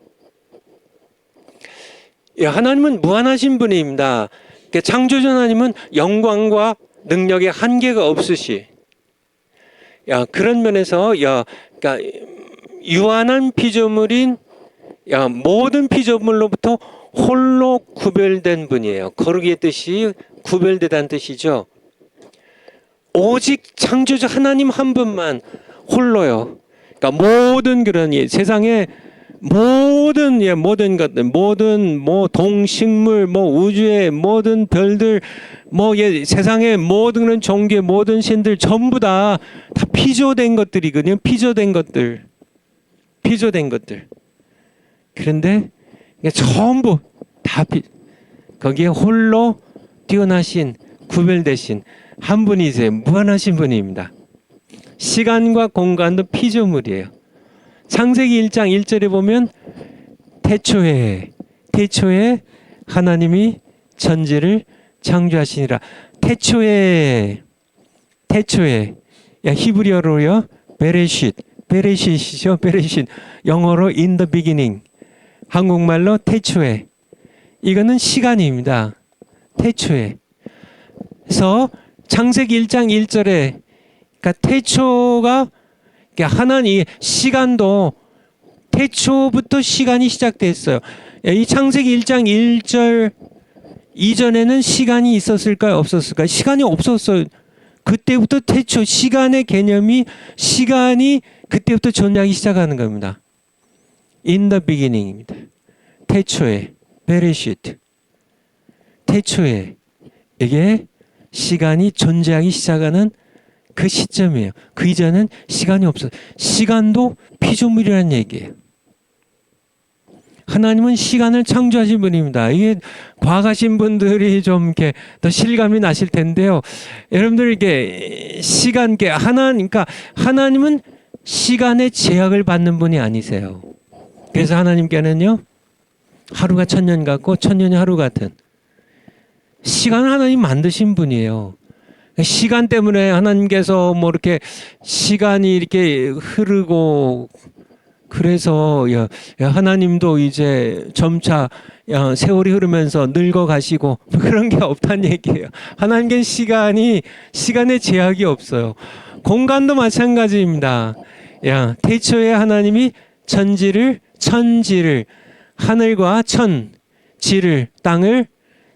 하나님은 무한하신 분입니다. 창조주 하나님은 영광과 능력의 한계가 없으시. 그런 면에서 그러니까 유한한 피조물인 모든 피조물로부터 홀로 구별된 분이에요. 거룩의 뜻이 구별되다는 뜻이죠. 오직 창조주 하나님 한 분만 홀로요. 그러니까 모든 그런 세상에 모든 것들, 모든 동식물, 우주의 모든 별들, 세상의 모든 그런 종교의 모든 신들 전부 다 피조된 것들이거든요. 피조된 것들. 그런데 전부 다 거기에 홀로 뛰어나신 구별되신 한 분이세요. 무한하신 분입니다. 시간과 공간도 피조물이에요. 창세기 1장 1절에 보면 태초에 하나님이 천지를 창조하시니라. 태초에 히브리어로요. 베레쉿이죠. 베레쉿. 영어로 in the beginning. 한국말로 태초에. 이거는 시간입니다. 태초에. 그래서 창세기 1장 1절에 그러니까 태초가 하나님 시간도 태초부터 시간이 시작됐어요. 이 창세기 1장 1절 이전에는 시간이 있었을까요? 없었을까요? 시간이 없었어요. 그때부터 태초 시간의 개념이 시간이 그때부터 존재하기 시작하는 겁니다. In the beginning입니다. 태초에, 베레시트. 태초에 이게 시간이 존재하기 시작하는 그 시점이에요. 그 이전엔 시간이 없어요. 시간도 피조물이라는 얘기예요. 하나님은 시간을 창조하신 분입니다. 이게 과학하신 분들이 좀 이렇게 더 실감이 나실 텐데요. 여러분들 이게 시간, 그러니까 하나님은 시간의 제약을 받는 분이 아니세요. 그래서 하나님께는요, 하루가 1000년 같고 1000년이 하루 같은 시간을 하나님 만드신 분이에요. 시간 때문에 하나님께서 뭐 이렇게 시간이 이렇게 흐르고 그래서 하나님도 이제 점차 세월이 흐르면서 늙어가시고 그런 게 없다는 얘기예요. 하나님께는 시간의 제약이 없어요. 공간도 마찬가지입니다. 태초에 하나님이 천지를 하늘과 지를 땅을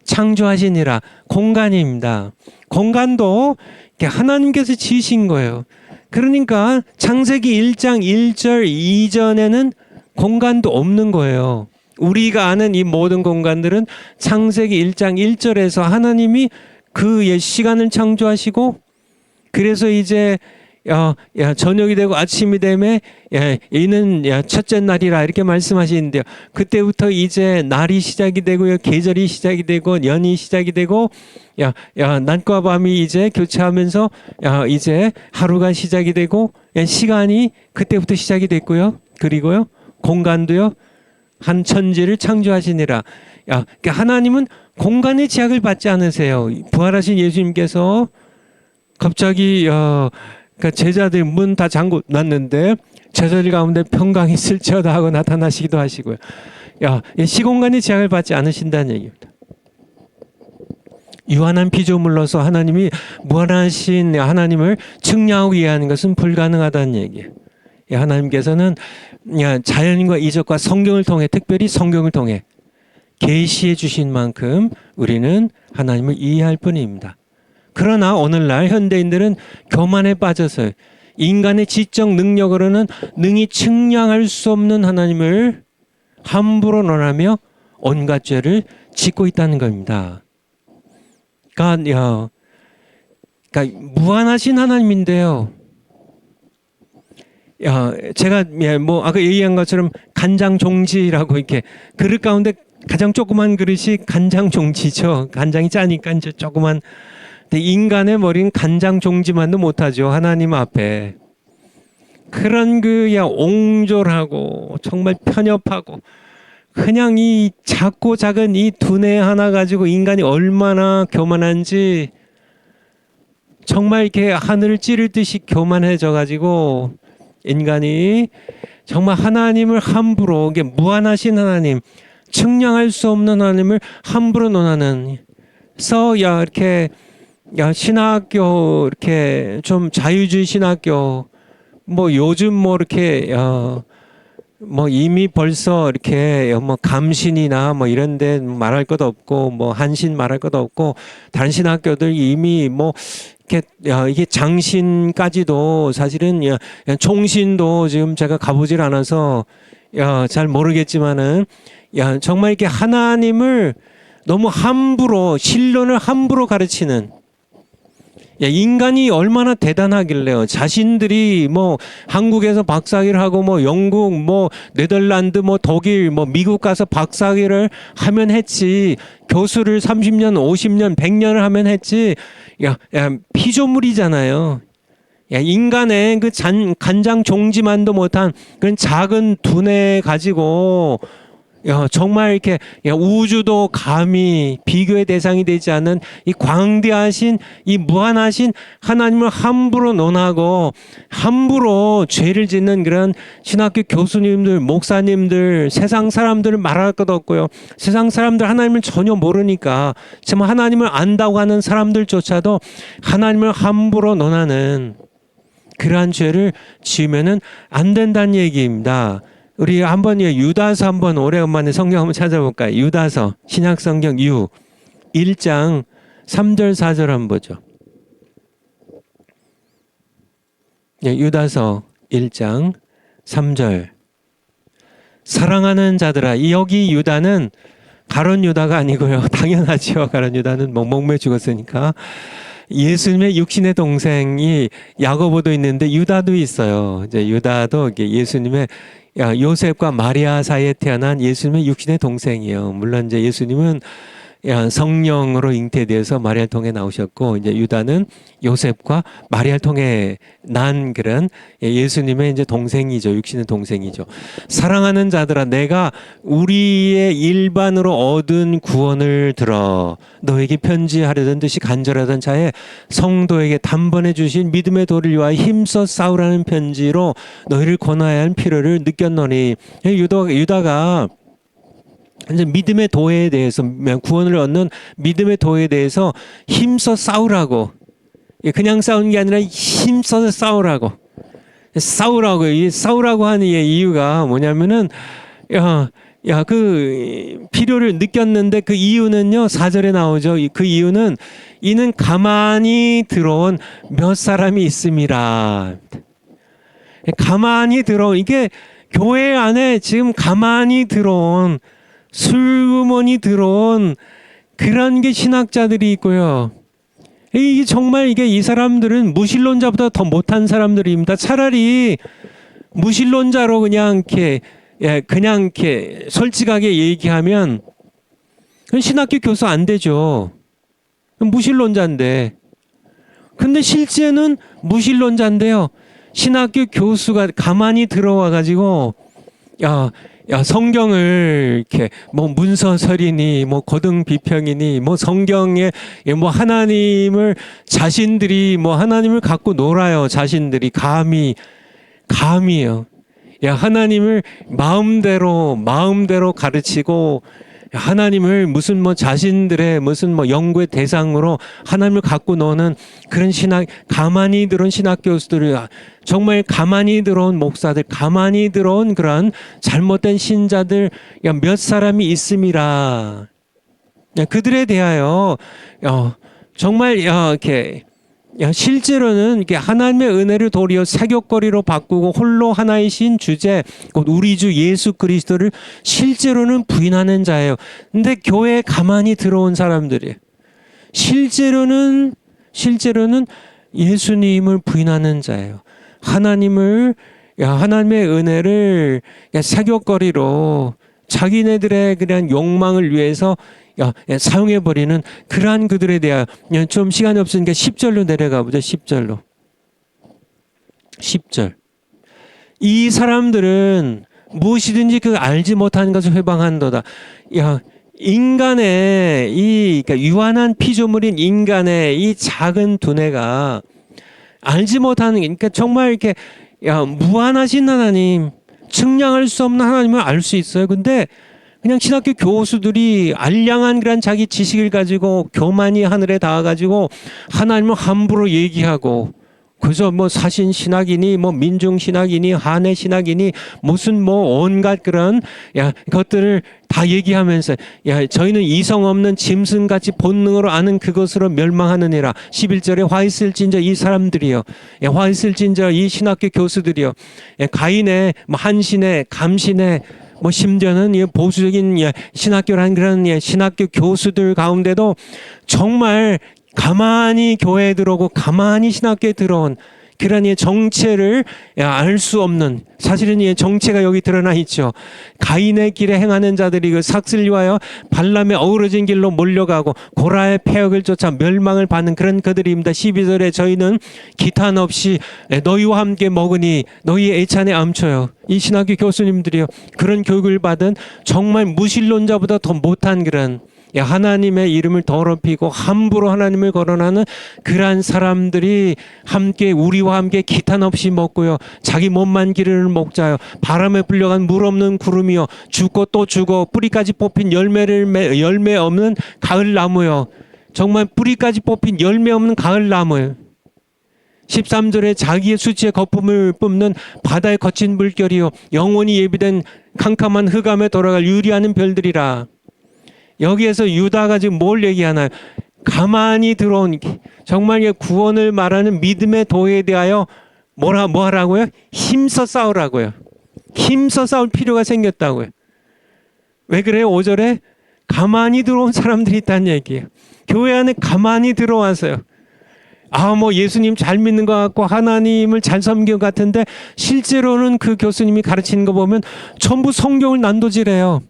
창조하시니라. 공간입니다. 공간도 하나님께서 지으신 거예요. 그러니까 창세기 1장 1절 이전에는 공간도 없는 거예요. 우리가 아는 이 모든 공간들은 창세기 1장 1절에서 하나님이 그 시간을 창조하시고 그래서 이제 저녁이 되고 아침이 되면 이는 첫째 날이라 이렇게 말씀하시는데요. 그때부터 이제 날이 시작이 되고요. 계절이 시작이 되고 연이 시작이 되고 낮과 밤이 이제 교차하면서 이제 하루가 시작이 되고 시간이 그때부터 시작이 됐고요. 그리고요. 공간도요. 한 천지를 창조하시니라. 그러니까 하나님은 공간의 제약을 받지 않으세요. 부활하신 예수님께서 갑자기 그러니까 제자들 문 다 잠궈 놨는데 제자들 가운데 평강이 있을지어다 하고 나타나시기도 하시고요. 시공간의 제약을 받지 않으신다는 얘기입니다. 유한한 피조물로서 하나님이 무한하신 하나님을 측량하고 이해하는 것은 불가능하다는 얘기예요. 하나님께서는 자연과 이적과 성경을 통해 특별히 성경을 통해 계시해 주신 만큼 우리는 하나님을 이해할 뿐입니다. 그러나 오늘날 현대인들은 교만에 빠져서 인간의 지적 능력으로는 능히 측량할 수 없는 하나님을 함부로 논하며 온갖 죄를 짓고 있다는 겁니다. 그러니까 무한하신 하나님인데요. 제가 뭐 아까 얘기한 것처럼 간장 종지라고 이렇게 그릇 가운데 가장 조그만 그릇이 간장 종지죠. 간장이 짜니까 이제 조그만. 근데 인간의 머리는 간장 종지만도 못하죠. 하나님 앞에. 그런 옹졸하고 정말 편협하고 그냥 이 작고 작은 이 두뇌 하나 가지고 인간이 얼마나 교만한지 정말 이렇게 하늘을 찌를 듯이 교만해져 가지고 인간이 정말 하나님을 함부로 이게 무한하신 하나님 측량할 수 없는 하나님을 함부로 논하는 이렇게 신학교 이렇게 좀 자유주의 신학교 뭐 요즘 뭐 이렇게 뭐 이미 벌써 이렇게 뭐 감신이나 뭐 이런데 말할 것도 없고 뭐 한신 말할 것도 없고 다른 신학교들 이미 뭐 이렇게 이게 장신까지도 사실은 총신도 지금 제가 가보질 않아서 잘 모르겠지만은 정말 이렇게 하나님을 너무 함부로 신론을 함부로 가르치는 인간이 얼마나 대단하길래요. 자신들이 뭐 한국에서 박사학위를 하고 뭐 영국 뭐 네덜란드 뭐 독일 뭐 미국 가서 박사학위를 하면 했지 교수를 30년 50년 100년을 하면 했지 피조물이잖아요. 인간의 그 간장 종지만도 못한 그런 작은 두뇌 가지고 정말 이렇게 우주도 감히 비교의 대상이 되지 않는 이 광대하신 이 무한하신 하나님을 함부로 논하고 함부로 죄를 짓는 그런 신학교 교수님들 목사님들 세상 사람들을 말할 것도 없고요. 세상 사람들 하나님을 전혀 모르니까 정말 하나님을 안다고 하는 사람들조차도 하나님을 함부로 논하는 그러한 죄를 지으면은 안 된다는 얘기입니다. 우리 한번 유다서 한번 오래간만에 성경 한번 찾아볼까요? 유다서 신약성경 1장 3절 4절 한번 보죠. 유다서 1장 3절. 사랑하는 자들아. 여기 유다는 가룟 유다가 아니고요. 당연하죠. 가룟 유다는 목매 죽었으니까. 예수님의 육신의 동생이 야고보도 있는데 유다도 있어요. 이제 유다도 예수님의 요셉과 마리아 사이에 태어난 예수님의 육신의 동생이에요. 물론 이제 예수님은 성령으로 잉태되어서 마리아를 통해 나오셨고, 이제 유다는 요셉과 마리아를 통해 난 그런 예수님의 이제 동생이죠. 육신의 동생이죠. 사랑하는 자들아, 내가 우리의 일반으로 얻은 구원을 들어 너에게 편지하려던 듯이 간절하던 자에 성도에게 단번에 주신 믿음의 도를 위하여 힘써 싸우라는 편지로 너희를 권하여야 할 필요를 느꼈노니. 유다가 이제 믿음의 도에 대해서, 구원을 얻는 믿음의 도에 대해서 힘써 싸우라고, 그냥 싸우는 게 아니라 힘써서 싸우라고 하는 이유가 뭐냐면은 그 필요를 느꼈는데, 그 이유는요 4절에 나오죠. 그 이유는 이는 가만히 들어온 몇 사람이 있음이라. 가만히 들어온, 이게 교회 안에 지금 가만히 들어온, 슬그머니 들어온 그런 게 신학자들이 있고요. 이게 정말 이 사람들은 무신론자보다 더 못한 사람들입니다. 차라리 무신론자로 그냥 이렇게 솔직하게 얘기하면 신학교 교수 안 되죠. 무신론자인데. 근데 실제는 무신론자인데요. 신학교 교수가 가만히 들어와 가지고 성경을 이렇게 문서설이니 거등 비평이니 성경에 하나님을 자신들이 하나님을 갖고 놀아요. 자신들이 감히요. 하나님을 마음대로 가르치고, 하나님을 무슨 자신들의 무슨 연구의 대상으로 하나님을 갖고 노는 그런 가만히 들어온 신학 교수들을, 정말 가만히 들어온 목사들, 가만히 들어온 그런 잘못된 신자들 몇 사람이 있음이라. 그들에 대하여 정말 이렇게 실제로는 이렇게 하나님의 은혜를 도리어 사귑거리로 바꾸고 홀로 하나이신 주제, 곧 우리 주 예수 그리스도를 실제로는 부인하는 자예요. 근데 교회에 가만히 들어온 사람들이에요. 실제로는 예수님을 부인하는 자예요. 하나님의 은혜를 사귑거리로 자기네들의 그냥 욕망을 위해서 사용해버리는 그러한 그들에 대하여, 좀 시간이 없으니까 10절로 내려가 보죠. 10절. 이 사람들은 무엇이든지 알지 못하는 것을 회방한도다. 인간의 그러니까 유한한 피조물인 인간의 이 작은 두뇌가 알지 못하는, 그러니까 정말 이렇게 무한하신 하나님, 측량할 수 없는 하나님을 알 수 있어요. 근데 그냥 신학교 교수들이 알량한 그런 자기 지식을 가지고 교만이 하늘에 닿아가지고 하나님을 함부로 얘기하고, 그래서 사신 신학이니 민중 신학이니 한해 신학이니 무슨 온갖 그런 것들을 다 얘기하면서 저희는 이성 없는 짐승같이 본능으로 아는 그것으로 멸망하느니라. 11절에 화 있을진저 이 사람들이요, 화 있을진저 이 신학교 교수들이요, 가인의 한신의 감신의 심지어는 보수적인 신학교라는 그런 신학교 교수들 가운데도 정말 가만히 교회에 들어오고 가만히 신학교에 들어온 그런 정체를 알 수 없는, 사실은 정체가 여기 드러나 있죠. 가인의 길에 행하는 자들이 그 삭슬 위하여 발람의 어우러진 길로 몰려가고 고라의 폐역을 쫓아 멸망을 받는 그런 그들입니다. 12절에 저희는 기탄 없이 너희와 함께 먹으니 너희 애찬에 암초요. 이 신학교 교수님들이요, 그런 교육을 받은 정말 무신론자보다 더 못한 그런 하나님의 이름을 더럽히고 함부로 하나님을 거론하는 그러한 사람들이 함께 우리와 함께 기탄 없이 먹고요, 자기 몸만 기르는 목자요, 바람에 불려간 물 없는 구름이요, 죽고 또 죽어 뿌리까지 뽑힌 열매 없는 가을나무요. 정말 뿌리까지 뽑힌 열매 없는 가을나무요. 13절에 자기의 수치의 거품을 뿜는 바다의 거친 물결이요, 영원히 예비된 캄캄한 흑암에 돌아갈 유리하는 별들이라. 여기에서 유다가 지금 뭘 얘기하나요? 가만히 들어온, 정말 구원을 말하는 믿음의 도에 대하여 뭐 하라고요? 힘써 싸우라고요. 힘써 싸울 필요가 생겼다고요. 왜 그래요? 5절에 가만히 들어온 사람들이 있다는 얘기예요. 교회 안에 가만히 들어와서요. 뭐 예수님 잘 믿는 것 같고 하나님을 잘 섬기는 것 같은데 실제로는 그 교수님이 가르치는 거 보면 전부 성경을 난도질해요.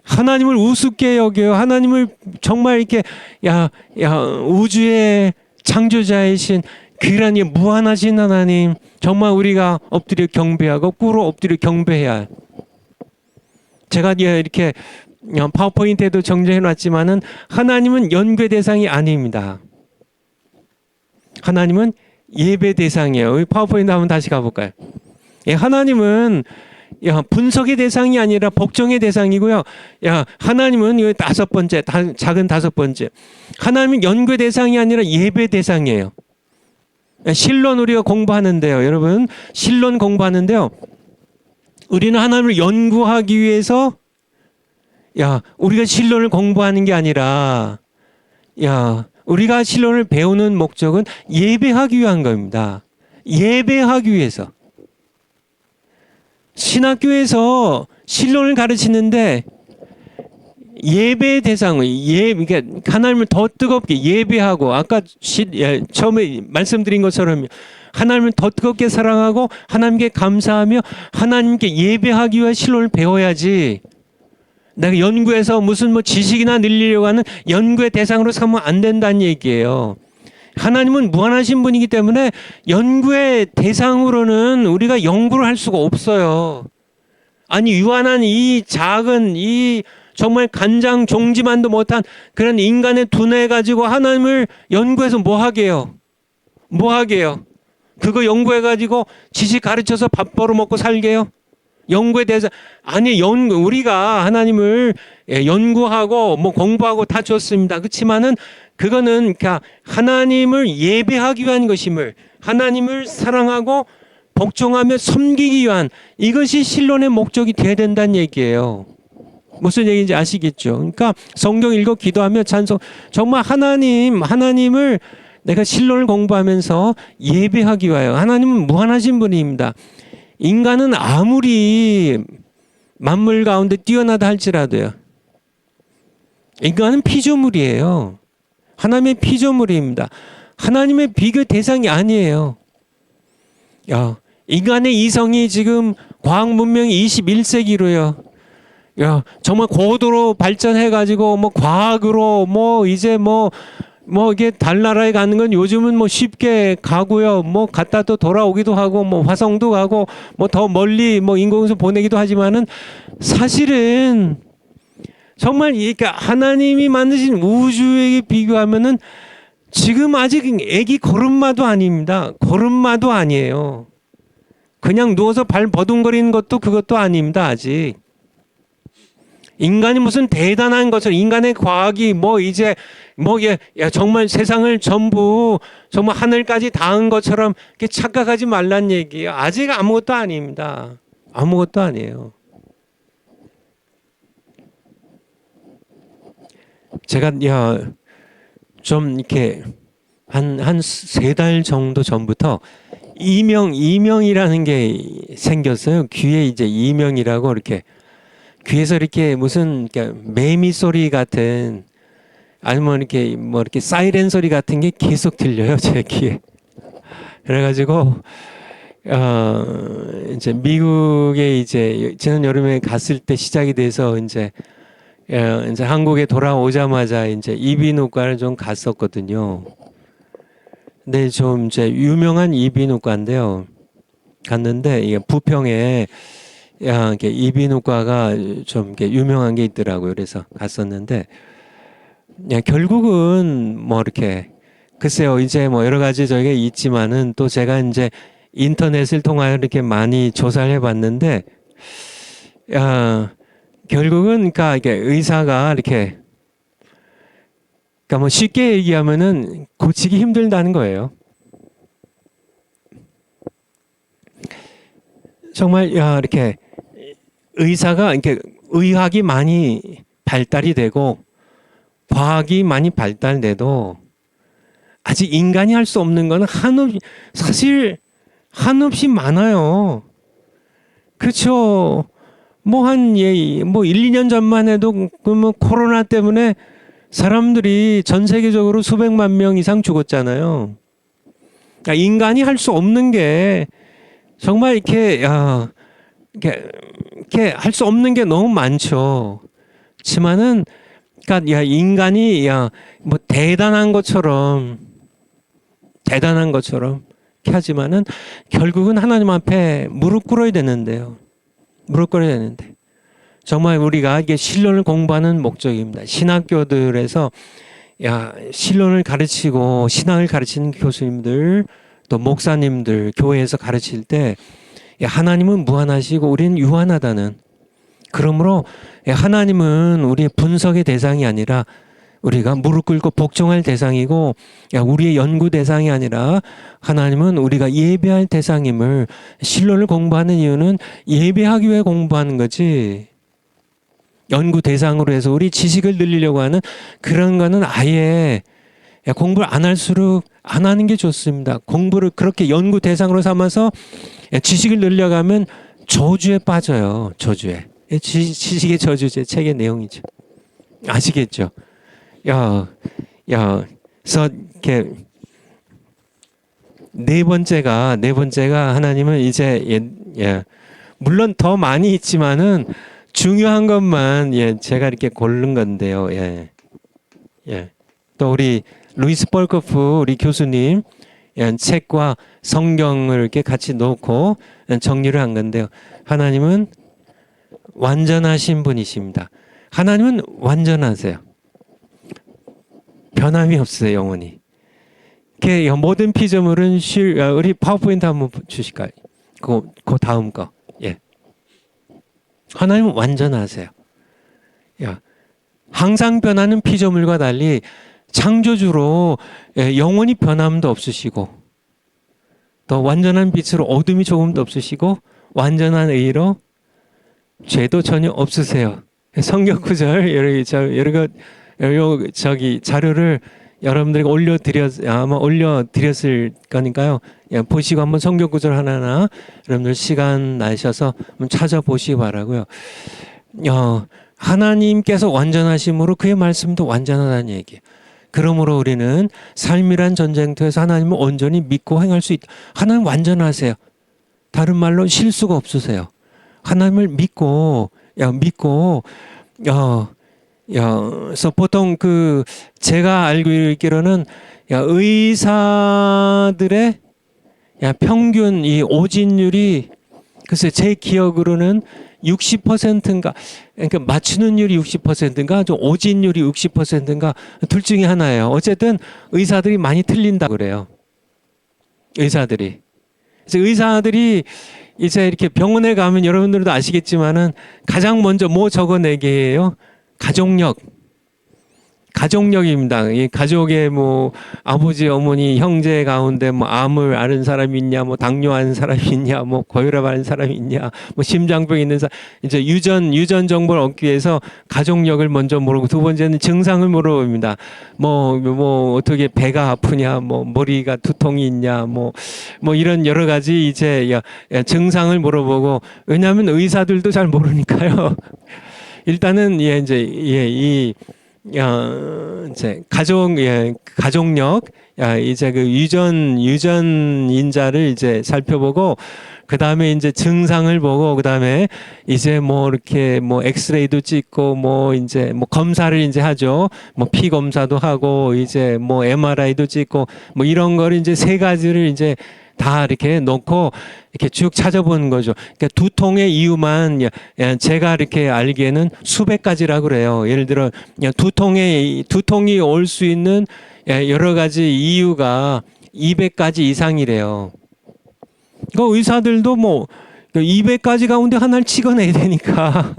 하나님을 우습게 여겨요. 하나님을 정말 이렇게 우주의 창조자이신 그러니 무한하신 하나님 정말 우리가 엎드려 경배하고 꿇어 엎드려 경배해야 해요. 제가 이렇게 파워포인트에도 정리해 놨지만은 하나님은 연궤 대상이 아닙니다. 하나님은 예배 대상이에요. 파워포인트 한번 다시 가볼까요? 하나님은 분석의 대상이 아니라 복종의 대상이고요. 하나님은 다섯 번째, 작은 다섯 번째. 하나님은 연궤 대상이 아니라 예배 대상이에요. 신론 우리가 공부하는데요. 여러분, 신론 공부하는데요. 우리는 하나님을 연구하기 위해서 우리가 신론을 공부하는 게 아니라 우리가 신론을 배우는 목적은 예배하기 위한 겁니다. 예배하기 위해서. 신학교에서 신론을 가르치는데 예배 대상을 그러니까 하나님을 더 뜨겁게 예배하고 아까 처음에 말씀드린 것처럼 하나님을 더 뜨겁게 사랑하고 하나님께 감사하며 하나님께 예배하기 위해 신론을 배워야지. 내가 연구해서 무슨 지식이나 늘리려고 하는 연구의 대상으로 삼으면 안 된다는 얘기예요. 하나님은 무한하신 분이기 때문에 연구의 대상으로는 우리가 연구를 할 수가 없어요. 아니 유한한 이 작은 이 정말 간장 종지만도 못한 그런 인간의 두뇌 가지고 하나님을 연구해서 뭐 하게요? 그거 연구해 가지고 지식 가르쳐서 밥 벌어먹고 살게요? 연구에 대해서 우리가 하나님을 연구하고 공부하고 다 좋습니다. 그렇지만은 그거는 그러니까 하나님을 예배하기 위한 것임을 하나님을 사랑하고 복종하며 섬기기 위한 이것이 신론의 목적이 돼야 된다는 얘기예요. 무슨 얘기인지 아시겠죠? 그러니까 성경 읽고 기도하며 찬송 정말 하나님을 내가 신론을 공부하면서 예배하기 위하여 하나님은 무한하신 분입니다. 인간은 아무리 만물 가운데 뛰어나다 할지라도요. 인간은 피조물이에요. 하나님의 피조물입니다. 하나님의 비교 대상이 아니에요. 인간의 이성이 지금 과학 문명이 21세기로요. 정말 고도로 발전해가지고 과학으로 이제 이게 달나라에 가는 건 요즘은 쉽게 가고요. 갔다 또 돌아오기도 하고 화성도 가고 더 멀리 인공위성 보내기도 하지만은 사실은 정말 그러니까 하나님이 만드신 우주에 비교하면은 지금 아직 애기 걸음마도 아닙니다. 걸음마도 아니에요. 그냥 누워서 발 버둥거리는 그것도 아닙니다. 아직. 인간이 무슨 대단한 것을 인간의 과학이 정말 세상을 전부 정말 하늘까지 닿은 것처럼 이렇게 착각하지 말란 얘기예요. 아직 아무것도 아닙니다. 아무것도 아니에요. 제가 좀 이렇게 한 세 달 정도 전부터 이명이라는 게 생겼어요. 귀에 이제 이명이라고 이렇게 귀에서 이렇게 무슨 매미 소리 같은 아니면 이렇게 이렇게 사이렌 소리 같은 게 계속 들려요, 제 귀에. 그래가지고 이제 미국에 이제 지난 여름에 갔을 때 시작이 돼서 이제 한국에 돌아오자마자 이제 이비인후과를 좀 갔었거든요. 근데 좀 이제 유명한 이비인후과인데요. 갔는데 이게 부평에 이렇게 이비인후과가 좀 이렇게 유명한 게 있더라고요. 그래서 갔었는데 결국은 이렇게 글쎄요. 이제 여러 가지 저희가 있지만은 또 제가 이제 인터넷을 통하여 이렇게 많이 조사를 해봤는데 결국은 그러니까 이게 의사가 이렇게 그러니까 쉽게 얘기하면은 고치기 힘들다는 거예요. 정말 이렇게 의사가 이렇게 의학이 많이 발달이 되고 과학이 많이 발달돼도 아직 인간이 할 수 없는 거는 사실 한없이 많아요. 그렇죠. 뭐 1, 2년 전만 해도 뭐 코로나 때문에 사람들이 전 세계적으로 수백만 명 이상 죽었잖아요. 그러니까 인간이 할 수 없는 게 정말 이렇게 할 수 없는 게 너무 많죠. 그렇지만은 그러니까 인간이 뭐 대단한 것처럼 이렇게 하지만은 결국은 하나님 앞에 무릎 꿇어야 되는데요. 무릎 꿇어야 되는데 정말 우리가 이게 신론을 공부하는 목적입니다. 신학교들에서 신론을 가르치고 신앙을 가르치는 교수님들 또 목사님들 교회에서 가르칠 때 하나님은 무한하시고 우리는 유한하다는, 그러므로 하나님은 우리의 분석의 대상이 아니라 우리가 무릎 꿇고 복종할 대상이고 우리의 연구 대상이 아니라 하나님은 우리가 예배할 대상임을, 신론을 공부하는 이유는 예배하기 위해 공부하는 거지 연구 대상으로 해서 우리 지식을 늘리려고 하는 그런 거는 아예 공부를 안 할수록 안 하는 게 좋습니다. 공부를 그렇게 연구 대상으로 삼아서 지식을 늘려가면 저주에 빠져요. 저주에. 지식의 저주 제 책의 내용이죠. 아시겠죠? 그래서 이렇게 네 번째가 하나님은 이제 물론 더 많이 있지만은 중요한 것만 제가 이렇게 고른 건데요. 또 우리 루이스 벌커프 우리 교수님 책과 성경을 이렇게 같이 놓고 정리를 한 건데요. 하나님은 완전하신 분이십니다. 하나님은 완전하세요. 변함이 없어요, 영원히. 모든 피조물은 우리 파워포인트 한번 주실까요? 그 다음 거. 하나님은 완전하세요. 항상 변하는 피조물과 달리 창조주로 영원히 변함도 없으시고 또 완전한 빛으로 어둠이 조금도 없으시고 완전한 의로 죄도 전혀 없으세요. 성경 구절 여러 자료를 여러분들에게 올려드렸을 거니까요. 보시고 한번 성경 구절 하나하나 여러분들 시간 나셔서 한번 찾아보시기 바라고요. 하나님께서 완전하심으로 그의 말씀도 완전하다는 얘기예요. 그러므로 우리는 삶이란 전쟁터에서 하나님을 온전히 믿고 행할 수 있다. 하나님 완전하세요. 다른 말로 실수가 없으세요. 하나님을 믿고 그래서 보통 제가 알고 있기로는 의사들의 평균 이 오진율이 글쎄 제 기억으로는 60%인가, 그러니까 맞추는 율이 60%인가 좀 오진율이 60%인가 둘 중에 하나예요. 어쨌든 의사들이 많이 틀린다고 그래요. 의사들이. 그래서 의사들이 이제 이렇게 병원에 가면 여러분들도 아시겠지만은 가장 먼저 뭐 적어내게 해요? 가족력입니다. 이 가족의 뭐 아버지, 어머니, 형제 가운데 뭐 암을 앓은 사람이 있냐, 뭐 당뇨 앓은 사람이 있냐, 뭐 고혈압 앓은 사람이 있냐, 뭐 심장병 있는 사람, 이제 유전 정보를 얻기 위해서 가족력을 먼저 물어보고 두 번째는 증상을 물어봅니다. 뭐 어떻게 배가 아프냐, 뭐 머리가 두통이 있냐, 뭐 이런 여러 가지 이제 증상을 물어보고, 왜냐하면 의사들도 잘 모르니까요. 일단은 이제 가족력, 이제 그 유전인자를 이제 살펴보고, 그 다음에 이제 증상을 보고, 그 다음에 이제 뭐 이렇게 뭐 엑스레이도 찍고, 뭐 이제 뭐 검사를 이제 하죠. 뭐 피 검사도 하고, 이제 뭐 MRI도 찍고, 뭐 이런 거를 이제 세 가지를 이제 다 이렇게 놓고 이렇게 쭉 찾아보는 거죠. 그러니까 두통의 이유만 제가 이렇게 알기에는 수백 가지라고 그래요. 예를 들어 두통이 올 수 있는 여러 가지 이유가 200가지 이상이래요. 그 의사들도 뭐 200가지 가운데 하나를 찍어내야 되니까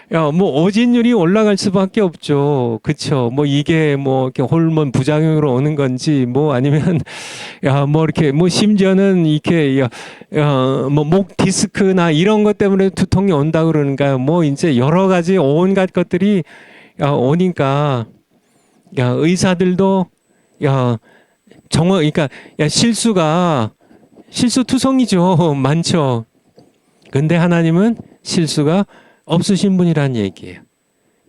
뭐 오진율이 올라갈 수밖에 없죠. 그쵸? 뭐 이게 뭐 이렇게 호르몬 부작용으로 오는 건지, 뭐 아니면 뭐 이렇게 뭐 심지어는 이렇게 뭐 목 디스크나 이런 것 때문에 두통이 온다 그러는가요? 뭐 이제 여러 가지 온갖 것들이 오니까 의사들도 그러니까 실수가 실수투성이죠. 많죠. 근데 하나님은 실수가 없으신 분이란 얘기예요.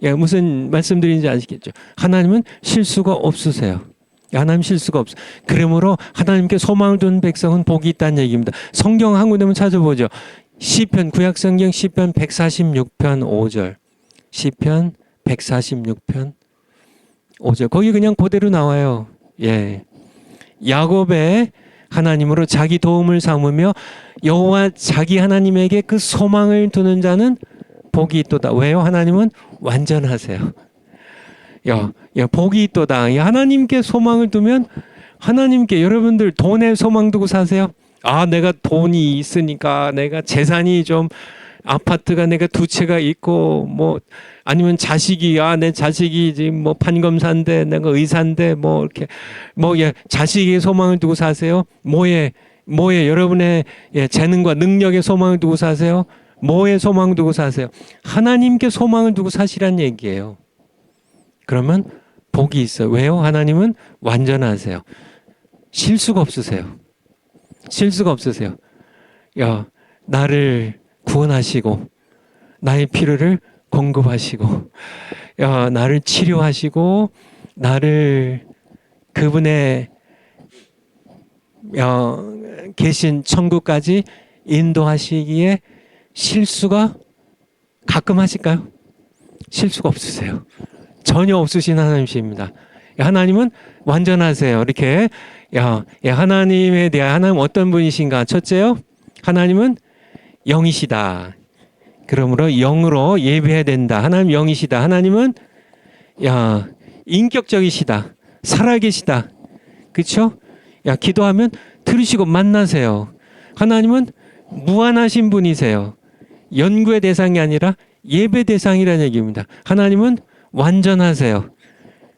예, 무슨 말씀드리는지 아시겠죠? 하나님은 실수가 없으세요. 하나님 실수가 없어. 그러므로 하나님께 소망을 둔 백성은 복이 있다는 얘기입니다. 성경 한 군데만 찾아보죠. 시편 구약성경 시편 146편 5절. 시편 146편 5절. 거기 그냥 그대로 나와요. 예. 야곱의 하나님으로 자기 도움을 삼으며 여호와 자기 하나님에게 그 소망을 두는 자는 복이 있도다. 왜요? 하나님은 완전하세요. 복이 있도다. 하나님께 소망을 두면 하나님께 여러분들 돈에 소망 두고 사세요? 아, 내가 돈이 있으니까 내가 재산이 좀 아파트가 내가 두 채가 있고 뭐 아니면 자식이 내 자식이 지금 뭐 판검사인데 내가 의사인데 뭐 이렇게 자식의 소망을 두고 사세요? 뭐에 여러분의 재능과 능력의 소망을 두고 사세요? 뭐에 소망을 두고 사세요? 하나님께 소망을 두고 사시란 얘기예요. 그러면 복이 있어요. 왜요? 하나님은 완전하세요. 실수가 없으세요. 실수가 없으세요. 나를 구원하시고 나의 필요를 공급하시고 나를 치료하시고 나를 그분의 계신 천국까지 인도하시기에 실수가 가끔 하실까요? 실수가 없으세요. 전혀 없으신 하나님이십니다. 하나님은 완전하세요. 이렇게 하나님에 대한 하나님 어떤 분이신가? 첫째요, 하나님은 영이시다. 그러므로 영으로 예배해야 된다. 하나님 영이시다. 하나님은 인격적이시다. 살아계시다. 그렇죠? 기도하면 들으시고 만나세요. 하나님은 무한하신 분이세요. 연구의 대상이 아니라 예배 대상이라는 얘기입니다. 하나님은 완전하세요.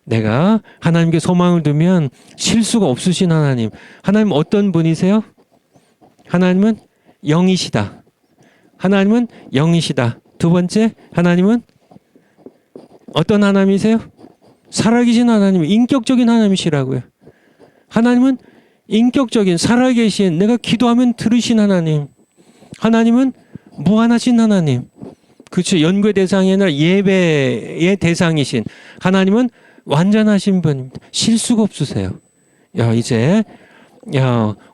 내가 하나님께 소망을 두면 실수가 없으신 하나님. 하나님 어떤 분이세요? 하나님은 영이시다. 하나님은 영이시다. 두 번째, 하나님은 어떤 하나님이세요? 살아계신 하나님, 인격적인 하나님이시라고요. 하나님은 인격적인 살아계신, 내가 기도하면 들으신 하나님. 하나님은 무한하신 하나님. 그렇죠. 연구의 대상이 아니라 예배의 대상이신 하나님은 완전하신 분입니다. 실수가 없으세요. 이제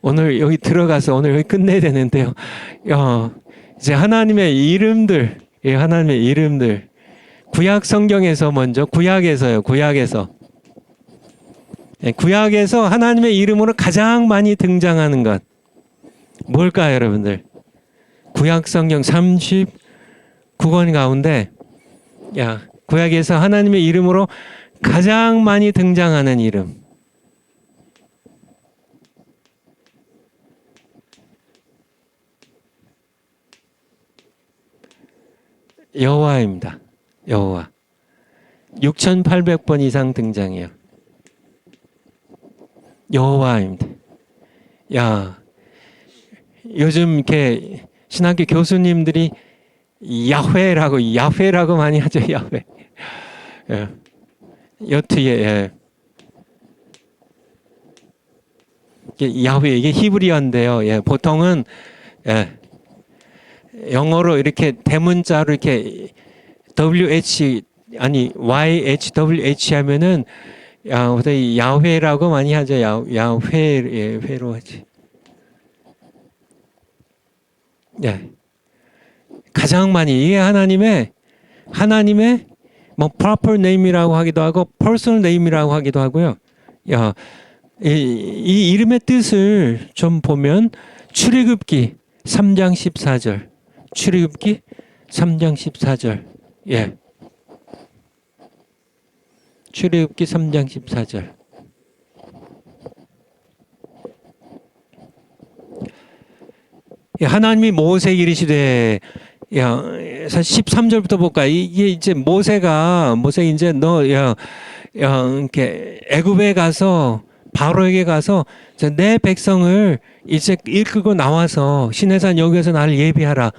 오늘 여기 들어가서 오늘 여기 끝내야 되는데요. 이제 하나님의 이름들, 하나님의 이름들. 구약 성경에서 먼저 구약에서 하나님의 이름으로 가장 많이 등장하는 것 뭘까요, 여러분들? 구약 성경 39권 가운데 구약에서 하나님의 이름으로 가장 많이 등장하는 이름. 여호와입니다. 여호와. 6,800번 이상 등장해요. 여호와입니다. 요즘 이렇게 신학교 교수님들이 야훼라고 많이 하죠. 야훼. 여트에 야훼 이게 히브리어인데요. 보통은 영어로 이렇게 대문자로 이렇게 WH 아니 YHWH 하면은 야훼라고 많이 하죠. 야훼 회로 하지. 가장 많이 이게 하나님의 뭐 proper name이라고 하기도 하고 personal name이라고 하기도 하고요. 이 이름의 뜻을 좀 보면 출애굽기 3장 14절. 출애굽기 3장 14절. 출애굽기 3장 14절. 하나님이 모세에게 이르시되 사실 13절부터 볼까? 이게 이제 모세 이제 너 이렇게 애굽에 가서 바로에게 가서 내 백성을 이제 이끌고 나와서 시내산 여기에서 나를 예비하라.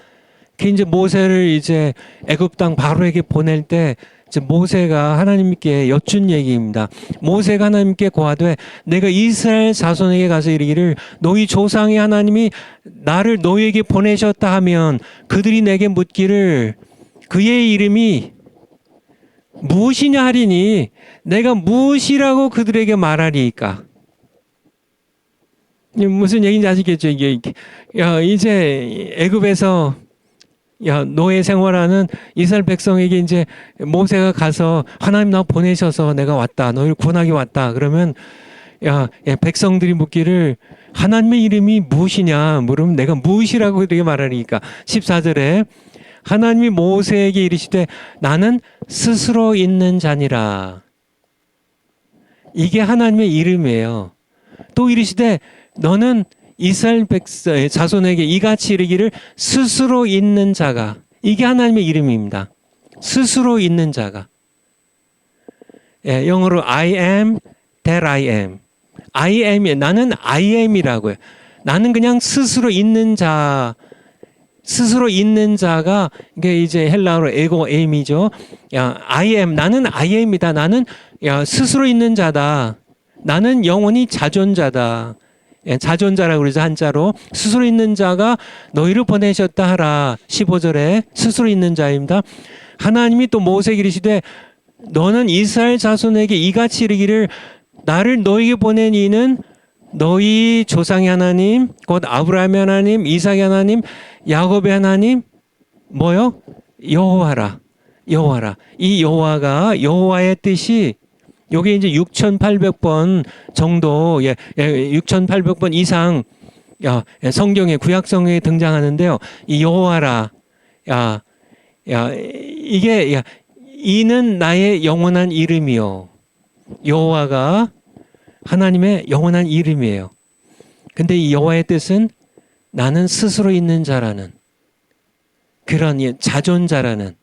그 이제 모세를 이제 애굽 땅 바로에게 보낼 때 이제 모세가 하나님께 여쭌 얘기입니다. 모세가 하나님께 고하되 내가 이스라엘 자손에게 가서 이르기를 너희 조상의 하나님이 나를 너희에게 보내셨다 하면 그들이 내게 묻기를 그의 이름이 무엇이냐 하리니 내가 무엇이라고 그들에게 말하리이까. 무슨 얘기인지 아시겠죠? 이게 이제 애굽에서 노예 생활하는 이스라엘 백성에게 이제 모세가 가서 하나님 나 보내셔서 내가 왔다. 너희를 구원하기 왔다. 그러면 백성들이 묻기를 하나님의 이름이 무엇이냐 물으면 내가 무엇이라고 그들에게 말하니까 14절에 하나님이 모세에게 이르시되 나는 스스로 있는 자니라. 이게 하나님의 이름이에요. 또 이르시되 너는 이스라엘 백성의 자손에게 이같이 이르기를 스스로 있는 자가. 이게 하나님의 이름입니다. 스스로 있는 자가. 영어로 I am that I am. I am, 나는 I am이라고요. 나는 그냥 스스로 있는 자. 스스로 있는 자가 이게 이제 헬라어로 에고 에임이죠. I am, 나는 I am이다. 나는 스스로 있는 자다. 나는 영원히 자존자다. 자존자라고 그러죠. 한자로 스스로 있는 자가 너희를 보내셨다 하라. 15절에 스스로 있는 자입니다. 하나님이 또 모세에게 이르시되 너는 이스라엘 자손에게 이같이 이르기를 나를 너희에게 보낸 이는 너희 조상의 하나님 곧 아브라함의 하나님 이삭의 하나님 야곱의 하나님 뭐요? 여호와라. 여호와라. 이 여호와가 여호와의 뜻이 요게 이제 6,800번 정도, 6,800번 이상, 성경에, 구약 성경에 등장하는데요. 이 여호와라, 이게, 이는 나의 영원한 이름이요. 여호와가 하나님의 영원한 이름이에요. 근데 이 여호와의 뜻은 나는 스스로 있는 자라는, 그런 자존자라는,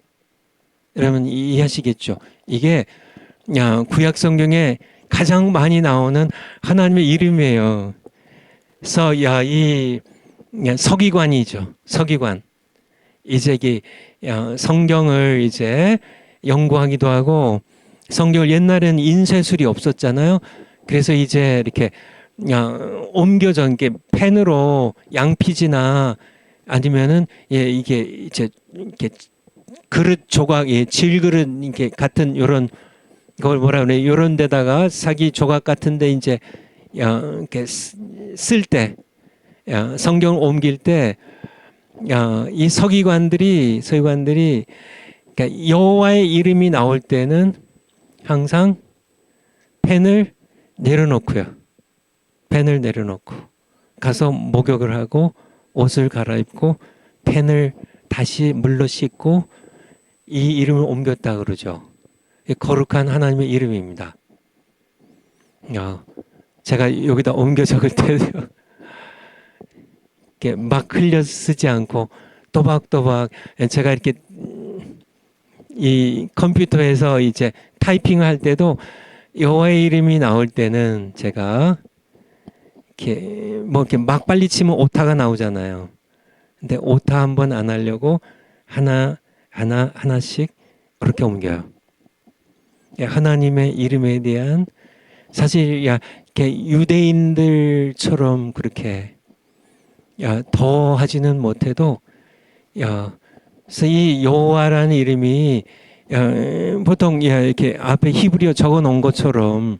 여러분 이해하시겠죠? 이게, 구약 성경에 가장 많이 나오는 하나님의 이름이에요. 그래서 이 서기관이죠. 서기관. 이제 성경을 이제 연구하기도 하고 성경을 옛날에는 인쇄술이 없었잖아요. 그래서 이제 이렇게 옮겨져 이렇게 펜으로 양피지나 아니면은 이게 이제 이렇게 그릇 조각, 질그릇 이렇게 같은 요런 그걸 뭐라 그래? 요런 데다가 사기 조각 같은데 이제 이렇게 쓸 때 성경을 옮길 때 이 서기관들이 그러니까 여호와의 이름이 나올 때는 항상 펜을 내려놓고요. 펜을 내려놓고 가서 목욕을 하고 옷을 갈아입고 펜을 다시 물로 씻고 이 이름을 옮겼다 그러죠. 거룩한 하나님의 이름입니다. 제가 여기다 옮겨 적을 때도 이렇게 막 흘려 쓰지 않고 또박또박 제가 이렇게 이 컴퓨터에서 이제 타이핑을 할 때도 여호와의 이름이 나올 때는 제가 이렇게 막 빨리 치면 오타가 나오잖아요. 근데 오타 한번 안 하려고 하나씩 그렇게 옮겨요. 하나님의 이름에 대한 사실 이렇게 유대인들처럼 그렇게 더 하지는 못해도 그래서 이 여호와라는 이름이 보통 이렇게 앞에 히브리어 적어 놓은 것처럼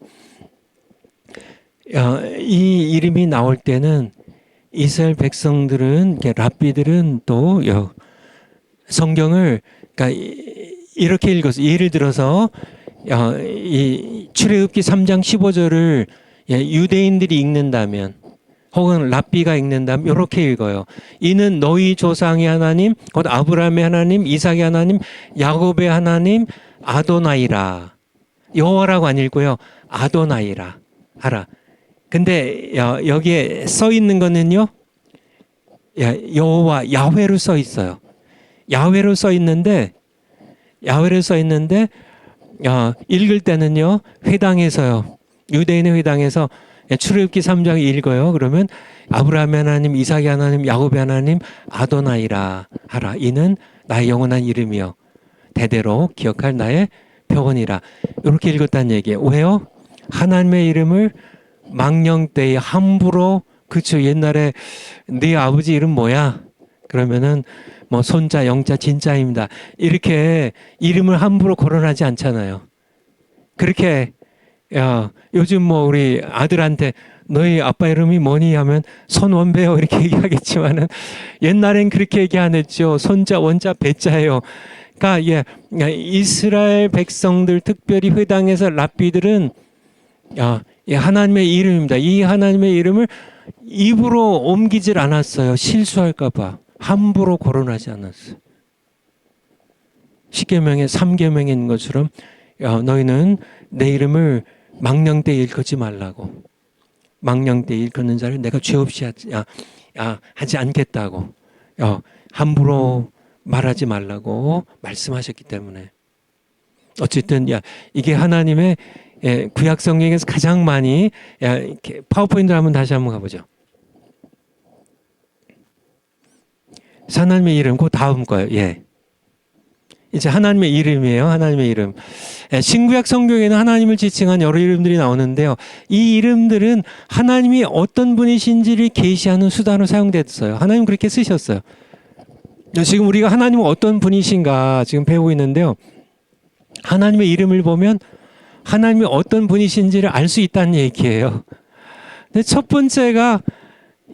이 이름이 나올 때는 이스라엘 백성들은 랍비들은 또 성경을 그러니까 이렇게 읽어서 예를 들어서 이 출애굽기 3장 15절을 유대인들이 읽는다면 혹은 랍비가 읽는다면 이렇게 읽어요. 이는 너희 조상의 하나님 곧 아브라함의 하나님 이삭의 하나님 야곱의 하나님 아도나이라. 여호와라고 안 읽고요. 아도나이라 하라. 근데 여기에 써 있는 거는요. 여호와 야훼로 써 있어요. 야훼로 써 있는데 읽을 때는요. 회당에서요. 유대인의 회당에서 출애굽기 3장 읽어요. 그러면 아브라함의 하나님, 이삭의 하나님, 야곱의 하나님, 아도나이라 하라. 이는 나의 영원한 이름이요. 대대로 기억할 나의 표본이라 이렇게 읽었다는 얘기예요. 왜요? 하나님의 이름을 망령되이 함부로 그쵸 옛날에 네 아버지 이름 뭐야? 그러면은 뭐 손자 영자 진짜입니다. 이렇게 이름을 함부로 거론하지 않잖아요. 그렇게 야 요즘 뭐 우리 아들한테 너희 아빠 이름이 뭐니 하면 손원배요 이렇게 얘기하겠지만은 옛날엔 그렇게 얘기 안 했죠. 손자 원자 배자예요. 그러니까 이스라엘 백성들 특별히 회당에서 랍비들은 하나님의 이름입니다. 이 하나님의 이름을 입으로 옮기질 않았어요. 실수할까봐 함부로 거론하지 않았어요. 십계명의 3계명에 있는 것처럼 너희는 내 이름을 망령되이 일컫지 말라고. 망령되이 일컫는 자를 내가 죄 없이 하지 않겠다고. 함부로 말하지 말라고 말씀하셨기 때문에. 어쨌든 이게 하나님의 구약 성경에서 가장 많이 이렇게 파워포인트를 한번 가보죠. 하나님의 이름 그 다음 거예요. 이제 하나님의 이름이에요. 하나님의 이름. 신구약 성경에는 하나님을 지칭한 여러 이름들이 나오는데요. 이 이름들은 하나님이 어떤 분이신지를 계시하는 수단으로 사용됐어요. 하나님 그렇게 쓰셨어요. 지금 우리가 하나님은 어떤 분이신가 지금 배우고 있는데요. 하나님의 이름을 보면 하나님이 어떤 분이신지를 알 수 있다는 얘기예요. 근데 첫 번째가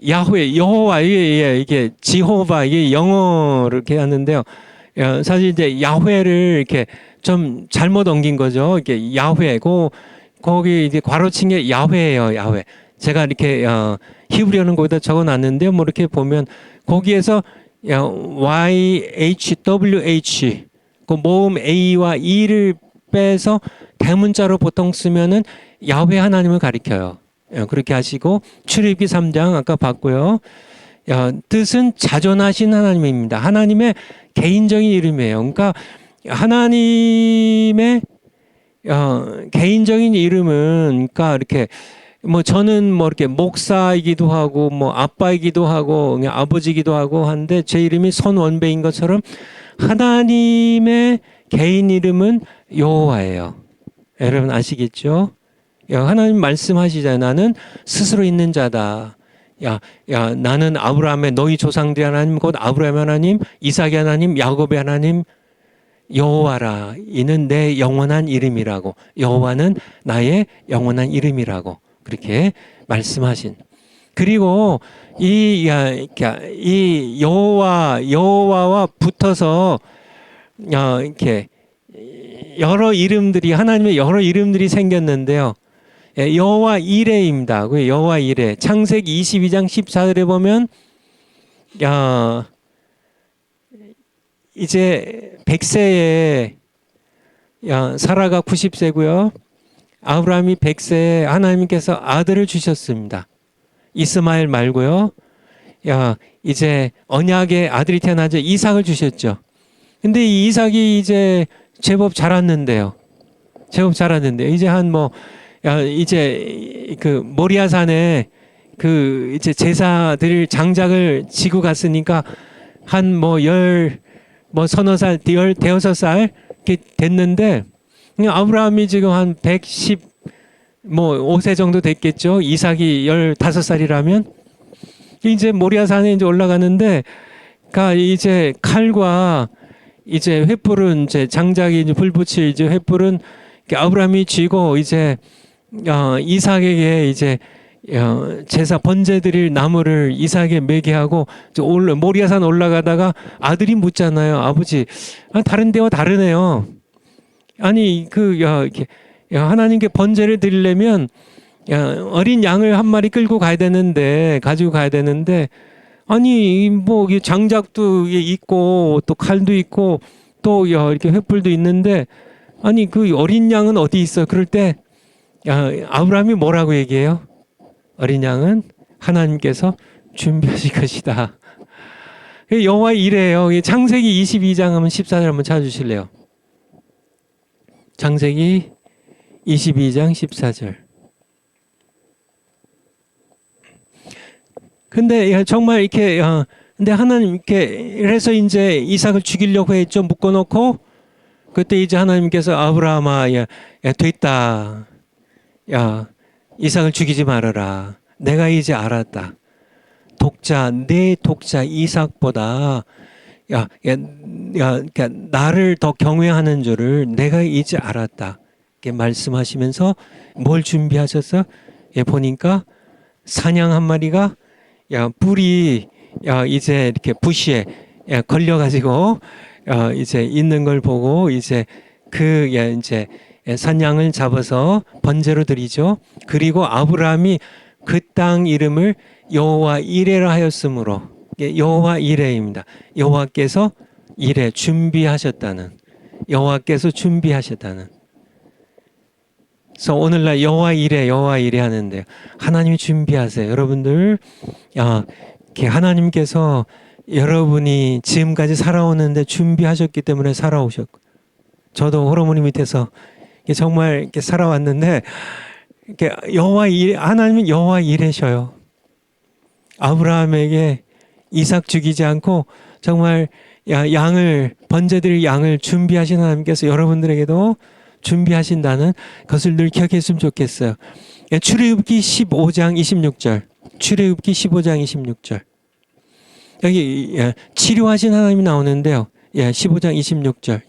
야훼, 여호와, 이게 지호바, 이게 영어로 이렇게 하는데요. 사실 이제 야훼를 이렇게 좀 잘못 옮긴 거죠. 이게 야훼고 거기 이제 괄호친 게 야훼예요. 야훼. 제가 이렇게 히브리어는 거기다 적어놨는데요. 뭐 이렇게 보면 거기에서 YHWH 그 모음 A와 E를 빼서 대문자로 보통 쓰면은 야훼 하나님을 가리켜요. 그렇게 하시고 출애굽기 3장 아까 봤고요. 뜻은 자존하신 하나님입니다. 하나님의 개인적인 이름이에요. 그러니까 하나님의 개인적인 이름은 그러니까 이렇게 뭐 저는 뭐 이렇게 목사이기도 하고 뭐 아빠이기도 하고 그냥 아버지이기도 하고 한데 제 이름이 손원배인 것처럼 하나님의 개인 이름은 여호와예요. 여러분 아시겠죠? 하나님 말씀하시잖아요. 나는 스스로 있는 자다. 나는 아브라함의 너희 조상들의 하나님 곧 아브라함의 하나님, 이삭의 하나님, 야곱의 하나님 여호와라. 이는 내 영원한 이름이라고. 여호와는 나의 영원한 이름이라고. 그렇게 말씀하신. 그리고 이 여호와와 붙어서 이렇게 여러 이름들이 하나님의 여러 이름들이 생겼는데요. 여호와 이레입니다. 그 여호와 이레. 창세기 22장 14절에 보면 이제 100세에 사라가 90세고요. 아브라함이 100세에 하나님께서 아들을 주셨습니다. 이스마엘 말고요. 이제 언약의 아들이 태어나죠. 이삭을 주셨죠. 근데 이 이삭이 이제 제법 자랐는데요. 이제 이제 그 모리아산에 그 이제 제사 드릴 장작을 지고 갔으니까 한 서너 살, 대여섯 살 이렇게 됐는데 아브라함이 지금 한 115세 정도 됐겠죠. 이삭이 15살이라면 이제 모리아산에 이제 올라가는데 이제 칼과 이제 횃불은 이제 장작이 이제 불 붙일 이제 횃불은 아브라함이 쥐고 이제 이삭에게 이제 제사 번제 드릴 나무를 이삭에게 매게 하고 모리아산 올라가다가 아들이 묻잖아요. 아버지, 다른 데와 다르네요. 아니 이렇게 하나님께 번제를 드리려면 어린 양을 한 마리 가지고 가야 되는데 아니 뭐 장작도 있고 또 칼도 있고 또 이렇게 횃불도 있는데 아니 그 어린 양은 어디 있어? 그럴 때 아브라함이 뭐라고 얘기해요? 어린 양은 하나님께서 준비하실 것이다. 여호와 이래요. 창세기 22장 하면 14절 한번 찾아주실래요? 창세기 22장 14절. 근데 정말 이렇게 근데 하나님 이렇게 그래서 이제 이삭을 죽이려고 했죠. 묶어놓고 그때 이제 하나님께서 아브라함아, 야, 야, 됐다. 야, 이삭을 죽이지 말아라. 내가 이제 알았다. 내 독자 이삭보다 야, 야, 야, 그러니까 나를 더 경외하는 줄을 내가 이제 알았다. 이렇게 말씀하시면서 뭘 준비하셨어? 예, 보니까 사냥 한 마리가 뿔이 이제 이렇게 부시에 걸려가지고 이제 있는 걸 보고 이제 이제 산양을 잡아서 번제로 드리죠. 그리고 아브라함이 그 땅 이름을 여호와 이레라 하였으므로 여호와 이레입니다. 여호와께서 이레 준비하셨다는 여호와께서 준비하셨다는. 그래서 오늘날 여호와 이레 하는데요. 하나님이 준비하세요. 여러분들 하나님께서 여러분이 지금까지 살아오는데 준비하셨기 때문에 살아오셨고 저도 호르몬이 밑에서 정말 이렇게 살아왔는데 하나님은 여호와 이레셔요. 아브라함에게 이삭 죽이지 않고 정말 번제드릴 양을 준비하신 하나님께서 여러분들에게도 준비하신다는 것을 늘 기억했으면 좋겠어요. 출애굽기 15장 26절. 출애굽기 15장 26절. 여기 치료하신 하나님이 나오는데요. 15장 26절.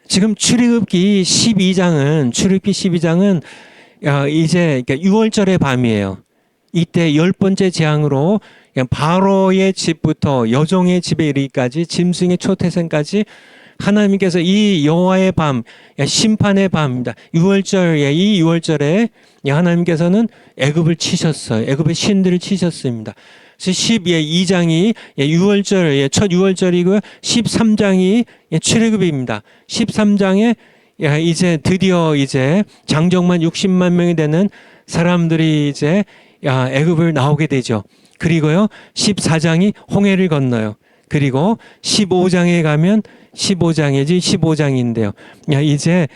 지금 출애굽기 12장은 이제 6월절의 밤이에요. 이때 10번째 재앙으로 바로의 집부터 여종의 집에 이르기까지 짐승의 초태생까지 하나님께서 이 여호와의 밤, 심판의 밤입니다. 6월절에 이 6월절에 하나님께서는 애굽을 치셨어요. 애굽의 신들을 치셨습니다. 그래서 12장이 6월절, 첫 6월절이고요. 13장이 출애굽입니다. 13장에 이제 드디어 이제 장정만 60만 명이 되는 사람들이 이제 애굽을 나오게 되죠. 그리고요 14장이 홍해를 건너요. 그리고 15장에 가면 15장인데요. 이제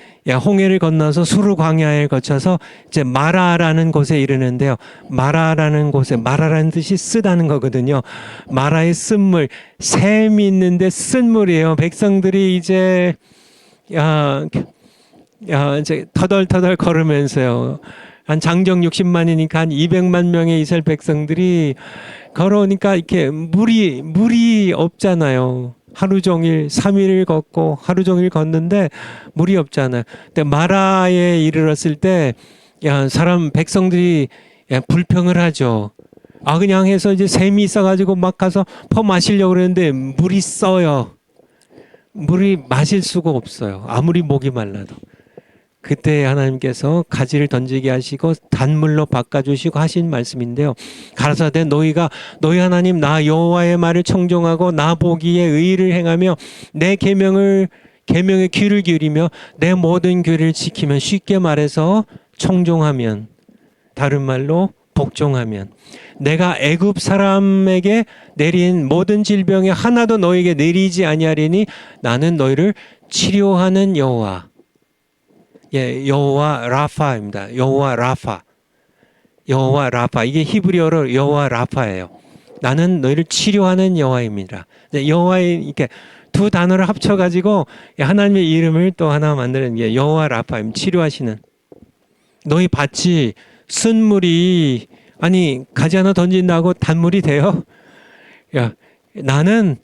홍해를 건너서 수르 광야를 거쳐서 이제 마라라는 곳에 이르는데요. 마라라는 뜻이 쓰다는 거거든요. 마라의 쓴물, 샘이 있는데 쓴물이에요. 백성들이 이제 이제 터덜터덜 걸으면서요. 한 장정 60만이니까 한 200만 명의 이스라엘 백성들이 걸어오니까 이렇게 물이 없잖아요. 하루 종일 3일을 걷고 하루 종일 걷는데 물이 없잖아요. 근데 마라에 이르렀을 때 백성들이 불평을 하죠. 그냥 해서 이제 샘이 있어가지고 막 가서 퍼 마시려고 그러는데 물이 써요. 물이 마실 수가 없어요. 아무리 목이 말라도. 그때 하나님께서 가지를 던지게 하시고 단물로 바꿔주시고 하신 말씀인데요. 가라사대 너희 하나님 나 여호와의 말을 청종하고 나 보기에 의를 행하며 내 계명에 귀를 기울이며 내 모든 규례를 지키면, 쉽게 말해서 청종하면, 다른 말로 복종하면, 내가 애굽 사람에게 내린 모든 질병에 하나도 너에게 내리지 아니하리니 나는 너희를 치료하는 여호와. 여호와 라파입니다. 여호와 라파. 이게 히브리어로 여호와 라파예요. 나는 너희를 치료하는 여호와입니다. 여호와의 이렇게 두 단어를 합쳐가지고 하나님의 이름을 또 하나 만드는 게 여호와 라파입니다. 치료하시는. 너희 밭이 쓴물이 가지 하나 던진다고 단물이 돼요? 나는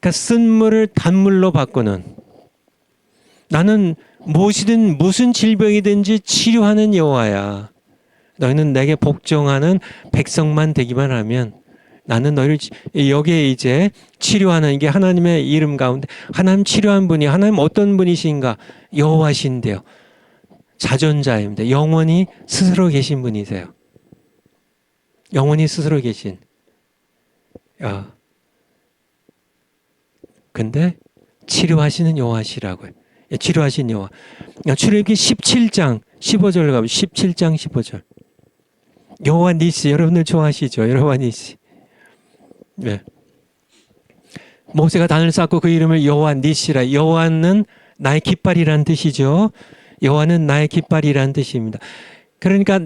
쓴물을 단물로 바꾸는, 나는 무슨 질병이든지 치료하는 여호와야. 너희는 내게 복종하는 백성만 되기만 하면 나는 너희를 여기에 이제 치료하는 게 하나님의 이름 가운데 하나님 치료한 분이, 하나님 어떤 분이신가? 여호와신데요. 자존자입니다. 영원히 스스로 계신 분이세요. 영원히 스스로 계신. 근데 치료하시는 여호와시라고요. 치료하신 여호와. 출애굽기 17장 15절 가면 17장 15절. 여호와 니시, 여러분들 좋아하시죠? 여호와 니시. 모세가 단을 쌓고 그 이름을 여호와 니시라. 여호와는 나의 깃발이라는 뜻이죠. 여호와는 나의 깃발이라는 뜻입니다. 그러니까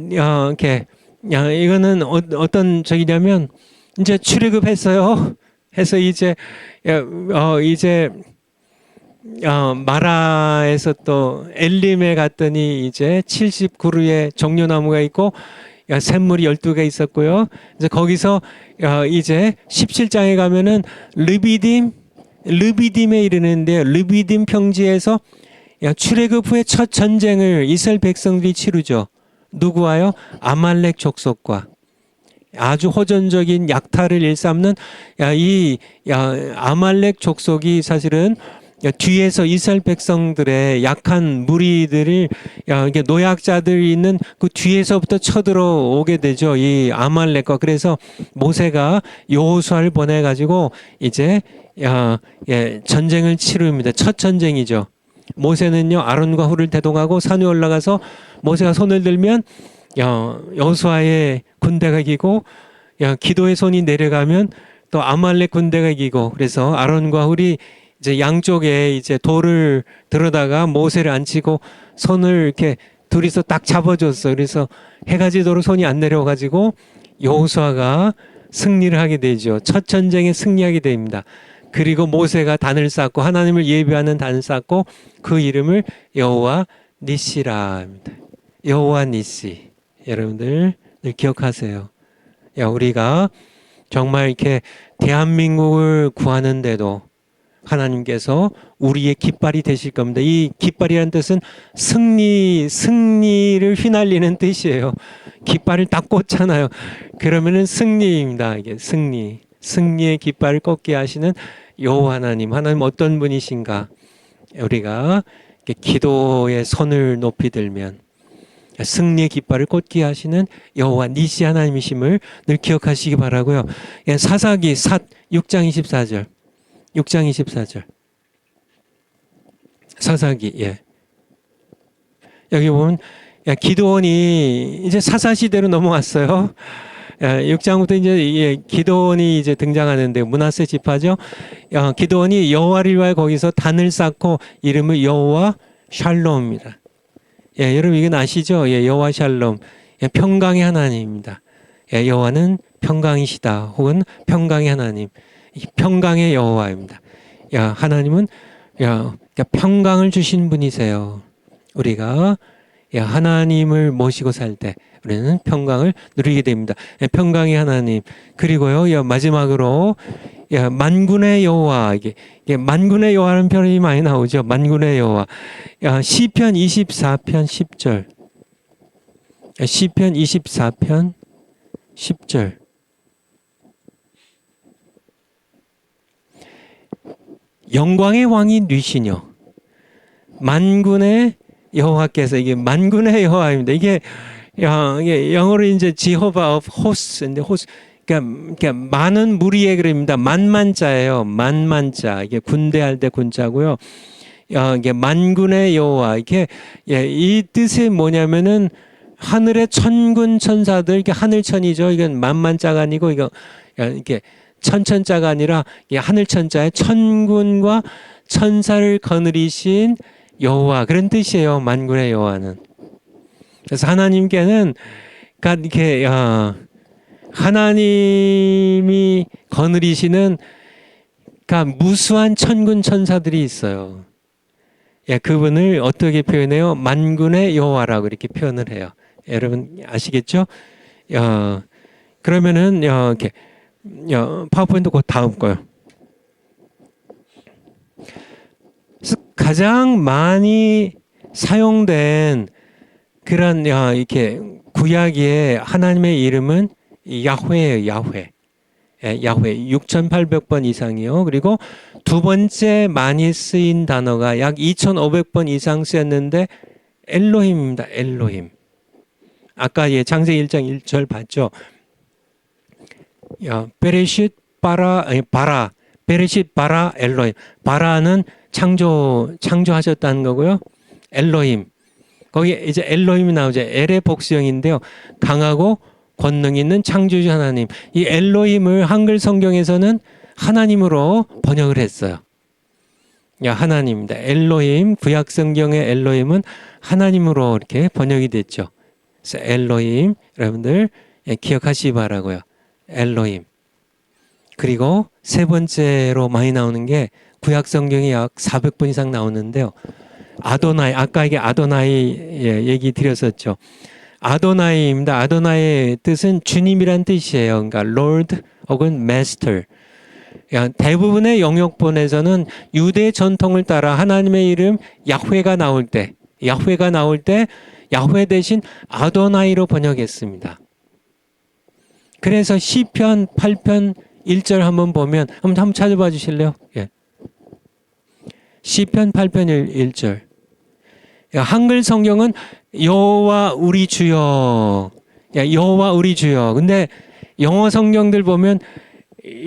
이거는 어떤 적이냐면, 이제 출애굽했어요. 해서 이제 마라에서 또 엘림에 갔더니 이제 70그루의 종려나무가 있고 샘물이 12개 있었고요. 이제 거기서 이제 17장에 가면은 르비딤에 이르는데요. 르비딤 평지에서 출애굽 후에 첫 전쟁을 이스라엘 백성들이 치르죠. 누구와요? 아말렉 족속과. 아주 호전적인 약탈을 일삼는 이 아말렉 족속이 사실은 뒤에서 이스라엘 백성들의 약한 무리들을 이게 노약자들이 있는 그 뒤에서부터 쳐들어오게 되죠. 이 아말렉과. 그래서 모세가 여호수아를 보내 가지고 이제 전쟁을 치릅니다. 첫 전쟁이죠. 모세는요 아론과 훌을 대동하고 산에 올라가서 모세가 손을 들면 여호수아의 군대가 이기고 기도의 손이 내려가면 또 아말렉 군대가 이기고 그래서 아론과 훌이 이제 양쪽에 이제 돌을 들어다가 모세를 앉히고 손을 이렇게 둘이서 딱 잡아줬어. 그래서 해가 지도록 손이 안 내려가지고 여호수아가 승리를 하게 되죠. 첫 전쟁에 승리하게 됩니다. 그리고 모세가 단을 쌓고 하나님을 예배하는 단을 쌓고 그 이름을 여호와 니시라 합니다. 여호와 니시. 여러분들 늘 기억하세요. 우리가 정말 이렇게 대한민국을 구하는데도 하나님께서 우리의 깃발이 되실 겁니다. 이 깃발이라는 뜻은 승리를 휘날리는 뜻이에요. 깃발을 딱 꽂잖아요. 그러면은 승리입니다. 이게 승리의 깃발을 꽂게 하시는 여호와 하나님 어떤 분이신가? 우리가 기도의 손을 높이 들면 승리의 깃발을 꽂게 하시는 여호와 니시 하나님이심을 늘 기억하시기 바라고요. 사사기 6장 24절. 6장 24절. 사사기. 여기 보면 기드온이 이제 사사 시대로 넘어왔어요. 6장부터 이제 기드온이 이제 등장하는데 므낫세 지파죠. 기드온이 여호와를 위하여 거기서 단을 쌓고 이름을 여호와 샬롬입니다. 여러분 이건 아시죠? 여호와 샬롬. 평강의 하나님입니다. 여호와는 평강이시다. 혹은 평강의 하나님. 평강의 여호와입니다. 하나님은 평강을 주신 분이세요. 우리가 하나님을 모시고 살 때 우리는 평강을 누리게 됩니다. 평강의 하나님. 그리고요 마지막으로 만군의 여호와. 이게 만군의 여호와라는 표현이 많이 나오죠. 만군의 여호와. 시편 24편 10절. 시편 24편 10절. 영광의 왕이 뉘시뇨. 만군의 여호와께서. 이게 만군의 여호와입니다. 이게 영어로 이제 지호바 of hosts인데 그러니까 많은 무리의 그림입니다. 만만자예요. 만만자. 이게 군대할 때 군자고요. 이게 만군의 여호와. 이게 이 뜻이 뭐냐면은 하늘의 천군 천사들. 이게 하늘천이죠. 이건 만만자가 아니고 이게 천천자가 아니라 하늘천자의 천군과 천사를 거느리신 여호와. 그런 뜻이에요. 만군의 여호와는. 그래서 하나님께는 이렇게 하나님이 거느리시는 무수한 천군 천사들이 있어요. 그분을 어떻게 표현해요? 만군의 여호와라고 이렇게 표현을 해요. 여러분 아시겠죠? 그러면은 이렇게 파워포인트 곧 다음 거요. 가장 많이 사용된 그런 이렇게 구약의 하나님의 이름은 야훼예요. 야훼. 야훼 6,800번 이상이요. 그리고 두 번째 많이 쓰인 단어가 약 2,500번 이상 쓰였는데 엘로힘입니다. 엘로힘. 아까 창세기 1장 1절 봤죠. 베레쉿 바라 베레쉿 바라 엘로힘. 바라는 창조하셨다는 거고요. 엘로힘. 거기 이제 엘로힘이 나오죠. 엘의 복수형인데요. 강하고 권능 있는 창조주 하나님. 이 엘로힘을 한글 성경에서는 하나님으로 번역을 했어요. 하나님입니다. 엘로힘, 구약 성경의 엘로힘은 하나님으로 이렇게 번역이 됐죠. 그래서 엘로힘 여러분들 기억하시기 바라고요. 엘로힘. 그리고 세 번째로 많이 나오는 게 구약 성경에 약 400번 이상 나오는데요. 아도나이, 아까 이게 아도나이 얘기 드렸었죠. 아도나이입니다. 아도나이의 뜻은 주님이란 뜻이에요. 그러니까 Lord 혹은 Master. 대부분의 영역본에서는 유대 전통을 따라 하나님의 이름 야훼가 나올 때 야훼 대신 아도나이로 번역했습니다. 그래서 시편 8편 1절 한번 보면 한번 찾아봐 주실래요? 예. 시편 8편 1절. 한글 성경은 여호와 우리 주여. 여호와 우리 주여. 근데 영어 성경들 보면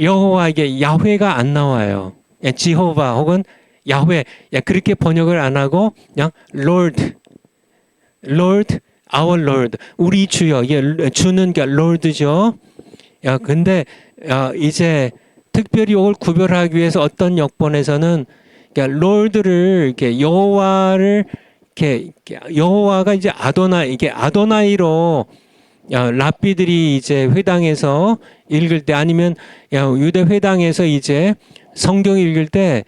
여호와 이게 야훼가 안 나와요. 지호바 혹은 야훼 그렇게 번역을 안 하고 그냥 Lord, our Lord, 우리 주여. 이게 주는 게 Lord죠. 근데 이제 특별히 이걸 구별하기 위해서 어떤 역본에서는 Lord를 이렇게 여호와를 이렇게 여호와가 이제 이게 아도나이로 랍비들이 이제 회당에서 읽을 때 아니면 유대 회당에서 이제 성경 읽을 때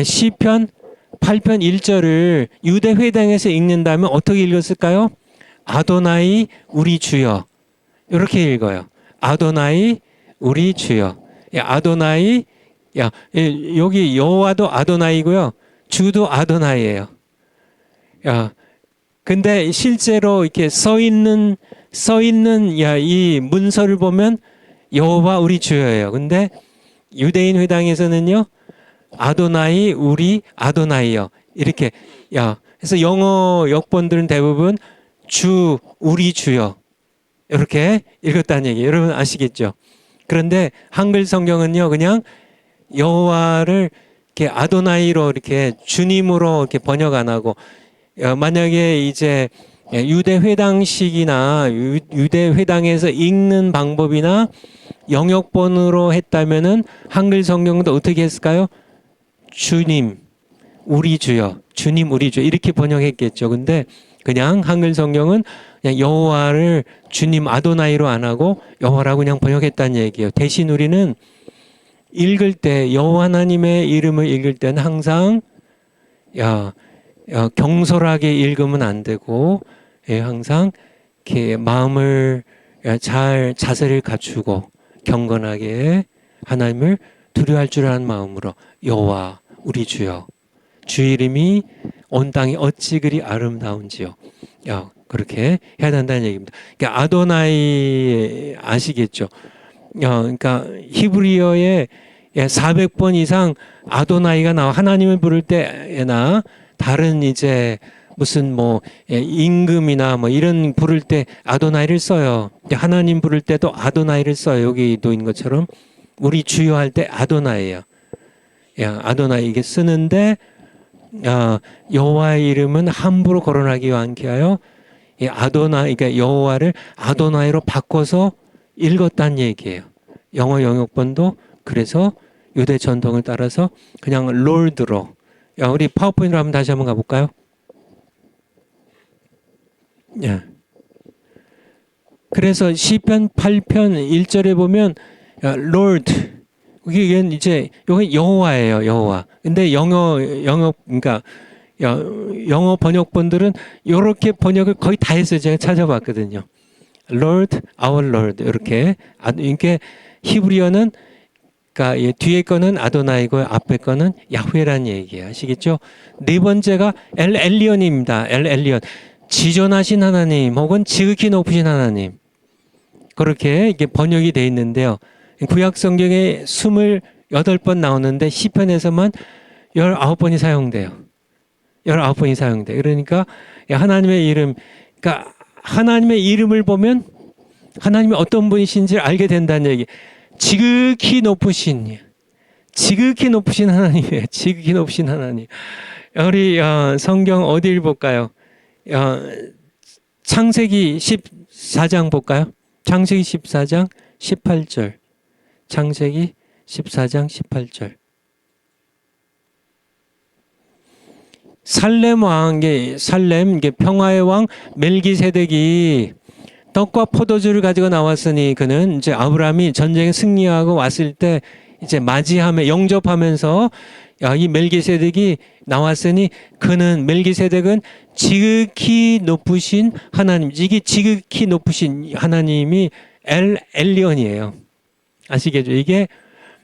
시편 8편 1절을 유대 회당에서 읽는다면 어떻게 읽었을까요? 아도나이 우리 주여. 이렇게 읽어요. 아도나이 우리 주여. 아도나이 여기 여호와도 아도나이고요. 주도 아도나이예요. 근데 실제로 이렇게 써 있는 이 문서를 보면 여호와 우리 주여예요. 근데 유대인 회당에서는요. 아도나이 우리 아도나이요. 이렇게 그래서 영어 역본들은 대부분 주 우리 주여 이렇게 읽었다는 얘기예요. 여러분 아시겠죠? 그런데 한글 성경은요. 그냥 여호와를 이렇게 아도나이로 이렇게 주님으로 이렇게 번역 안 하고 만약에 이제 유대 회당식이나 유대 회당에서 읽는 방법이나 영역본으로 했다면은 한글 성경도 어떻게 했을까요? 주님, 우리 주여, 주님, 우리 주여 이렇게 번역했겠죠. 근데 그냥 한글 성경은 그냥 여호와를 주님 아도나이로 안 하고 여호와라고 그냥 번역했다는 얘기예요. 대신 우리는 읽을 때 여호와 하나님의 이름을 읽을 때는 항상 경솔하게 읽으면 안 되고 항상 이렇게 마음을 잘 자세를 갖추고 경건하게 하나님을 두려워할 줄 아는 마음으로 여호와 우리 주여 주 이름이 온 땅이 어찌 그리 아름다운지요. 그렇게 해야 된다는 얘기입니다. 그러니까 아도나이 아시겠죠? 그러니까 히브리어에 400번 이상 아도나이가 나와 하나님을 부를 때나 다른 이제 무슨 뭐 임금이나 뭐 이런 부를 때 아도나이를 써요. 하나님 부를 때도 아도나이를 써요. 여기도 있는 것처럼 우리 주여 할 때 아도나이예요. 아도나이 이게 쓰는데 여호와의 이름은 함부로 거론하기 않게 하여 아도나이 그러니까 여호와를 아도나이로 바꿔서 읽었다는 얘기예요. 영어 영역본도 그래서 유대 전통을 따라서 그냥 롤드로 우리 파워포인트로 한번 다시 한번 가볼까요? 그래서 시편 8편 1절에 보면 Lord 이게 이제 여기 여호와예요. 여호와. 근데 영어 그러니까 영어 번역본들은 이렇게 번역을 거의 다 했어요. 제가 찾아봤거든요. Lord, our Lord 이렇게 이게 히브리어는 그러니까 뒤에 거는 아도나이고 앞에 거는 야훼라는 얘기예요. 아시겠죠? 네 번째가 엘 엘리온입니다. 엘 엘리온. 지존하신 하나님 혹은 지극히 높으신 하나님. 그렇게 이게 번역이 돼 있는데요. 구약 성경에 28번 나오는데 시편에서만 19번이 사용돼요. 19번이 사용돼. 그러니까 하나님의 이름 그러니까 하나님의 이름을 보면 하나님이 어떤 분이신지를 알게 된다는 얘기. 지극히 높으신 하나님이에요. 지극히 높으신 하나님. 우리 성경 어디를 볼까요? 창세기 14장 볼까요? 창세기 14장 18절. 창세기 14장 18절. 살렘 왕, 살렘 평화의 왕 멜기세덱이 떡과 포도주를 가지고 나왔으니 그는 이제 아브라함이 전쟁에 승리하고 왔을 때 이제 맞이하며 영접하면서 야, 이 멜기세덱이 나왔으니 그는 멜기세덱은 지극히 높으신 하나님, 이게 지극히 높으신 하나님이 엘리언이에요. 아시겠죠? 이게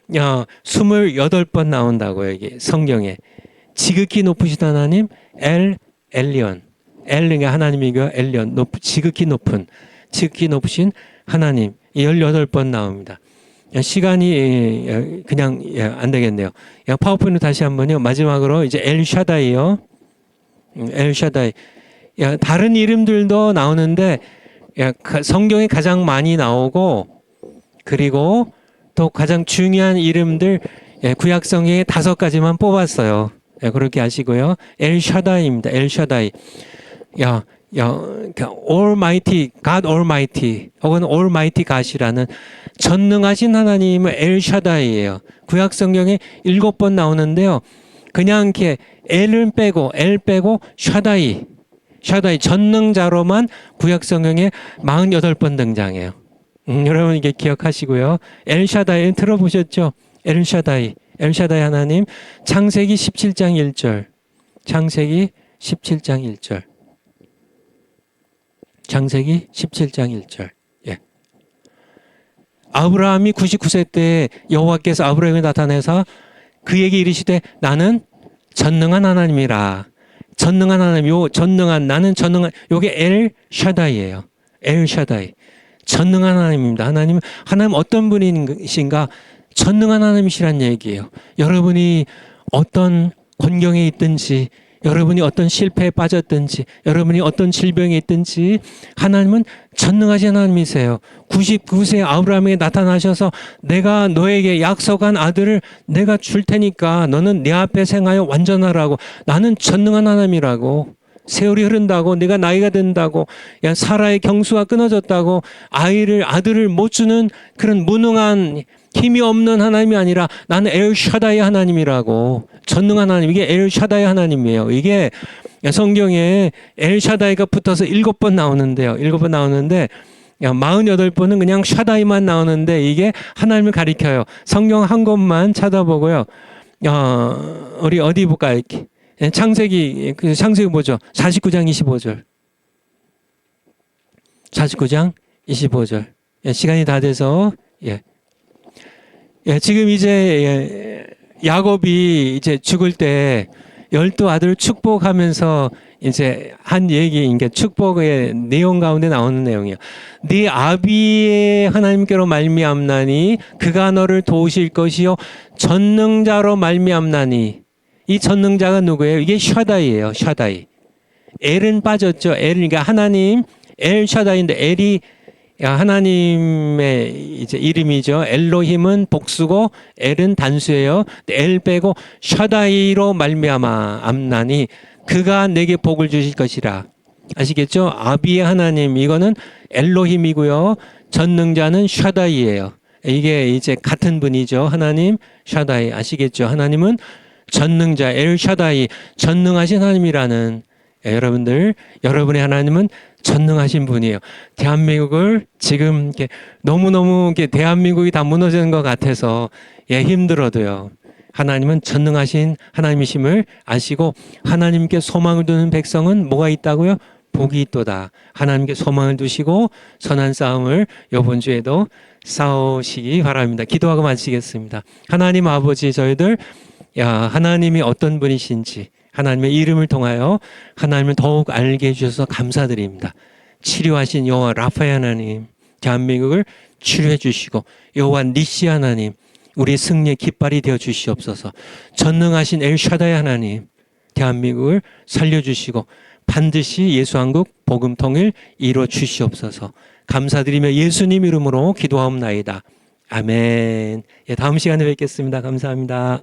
28번 나온다고요. 이게 성경에. 지극히 높으신 하나님 엘리언. 엘리가 하나님이고요. 엘리언. 지극히 높으신 하나님. 18번 나옵니다. 시간이 그냥 안 되겠네요. 파워포인트 다시 한번요. 마지막으로 이제 엘샤다이요. 엘샤다이. 다른 이름들도 나오는데 성경에 가장 많이 나오고 그리고 또 가장 중요한 이름들 구약 성경에 5가지만 뽑았어요. 그렇게 아시고요. 엘샤다이입니다. 엘샤다이. Almighty, God Almighty 혹은 Almighty God이라는 전능하신 하나님은 엘샤다이예요. 구약 성경에 7번 나오는데요. 그냥 이렇게 엘을 빼고 샤다이 전능자로만 구약 성경에 48번 등장해요. 여러분 이게 기억하시고요. 엘샤다이 들어보셨죠? 엘샤다이 하나님. 창세기 17장 1절. 창세기 17장 1절. 창세기 17장 1절. 예. 아브라함이 99세 때 여호와께서 아브라함에 나타내서 그에게 이르시되 나는 전능한 하나님이라. 전능한 하나님, 나는 전능한, 요게 엘샤다이예요. 엘샤다이. 전능한 하나님입니다. 하나님 어떤 분이신가? 전능한 하나님이시란 얘기예요. 여러분이 어떤 곤경에 있든지, 여러분이 어떤 실패에 빠졌든지, 여러분이 어떤 질병에 있든지 하나님은 전능하신 하나님이세요. 99세 아브라함에게 나타나셔서 내가 너에게 약속한 아들을 내가 줄 테니까 너는 내 앞에 생하여 완전하라고. 나는 전능한 하나님이라고. 세월이 흐른다고, 내가 나이가 든다고, 사라의 경수가 끊어졌다고 아들을 못 주는 그런 무능한 힘이 없는 하나님이 아니라 나는 엘샤다이 하나님이라고. 전능한 하나님, 이게 엘샤다이 하나님이에요. 이게 성경에 엘샤다이가 붙어서 7번 나오는데요. 7번 나오는데 48번은 그냥 샤다이만 나오는데 이게 하나님을 가리켜요. 성경 한 권만 찾아보고요. 우리 어디 볼까요? 이렇게. 창세기 뭐죠? 49장 25절. 49장 25절. 시간이 다 돼서 지금 이제 야곱이 이제 죽을 때 12아들을 축복하면서 이제 한 얘기, 그러니까 축복의 내용 가운데 나오는 내용이에요. 네 아비의 하나님께로 말미암나니 그가 너를 도우실 것이요 전능자로 말미암나니. 이 전능자가 누구예요? 이게 샤다이예요. 샤다이. 엘은 빠졌죠. 그러니까 하나님 엘샤다이인데 엘이 하나님의 이제 이름이죠. 엘로힘은 복수고 엘은 단수예요. 엘 빼고 샤다이로 말미암나니 그가 내게 복을 주실 것이라. 아시겠죠? 아비의 하나님, 이거는 엘로힘이고요. 전능자는 샤다이예요. 이게 이제 같은 분이죠. 하나님 샤다이. 아시겠죠? 하나님은 전능자 엘샤다이, 전능하신 하나님이라는. 여러분들, 여러분의 하나님은 전능하신 분이에요. 대한민국을 지금 이렇게 너무너무 이렇게 대한민국이 다 무너지는 것 같아서 힘들어도요. 하나님은 전능하신 하나님이심을 아시고 하나님께 소망을 두는 백성은 뭐가 있다고요? 복이 있도다. 하나님께 소망을 두시고 선한 싸움을 이번 주에도 싸우시기 바랍니다. 기도하고 마치겠습니다. 하나님 아버지, 저희들 하나님이 어떤 분이신지 하나님의 이름을 통하여 하나님을 더욱 알게 해주셔서 감사드립니다. 치료하신 여호와 라파의 하나님, 대한민국을 치료해 주시고 여호와 니시 하나님, 우리 승리의 깃발이 되어 주시옵소서. 전능하신 엘샤다이 하나님, 대한민국을 살려주시고 반드시 예수한국 복음 통일 이루어 주시옵소서. 감사드리며 예수님 이름으로 기도하옵나이다. 아멘. 다음 시간에 뵙겠습니다. 감사합니다.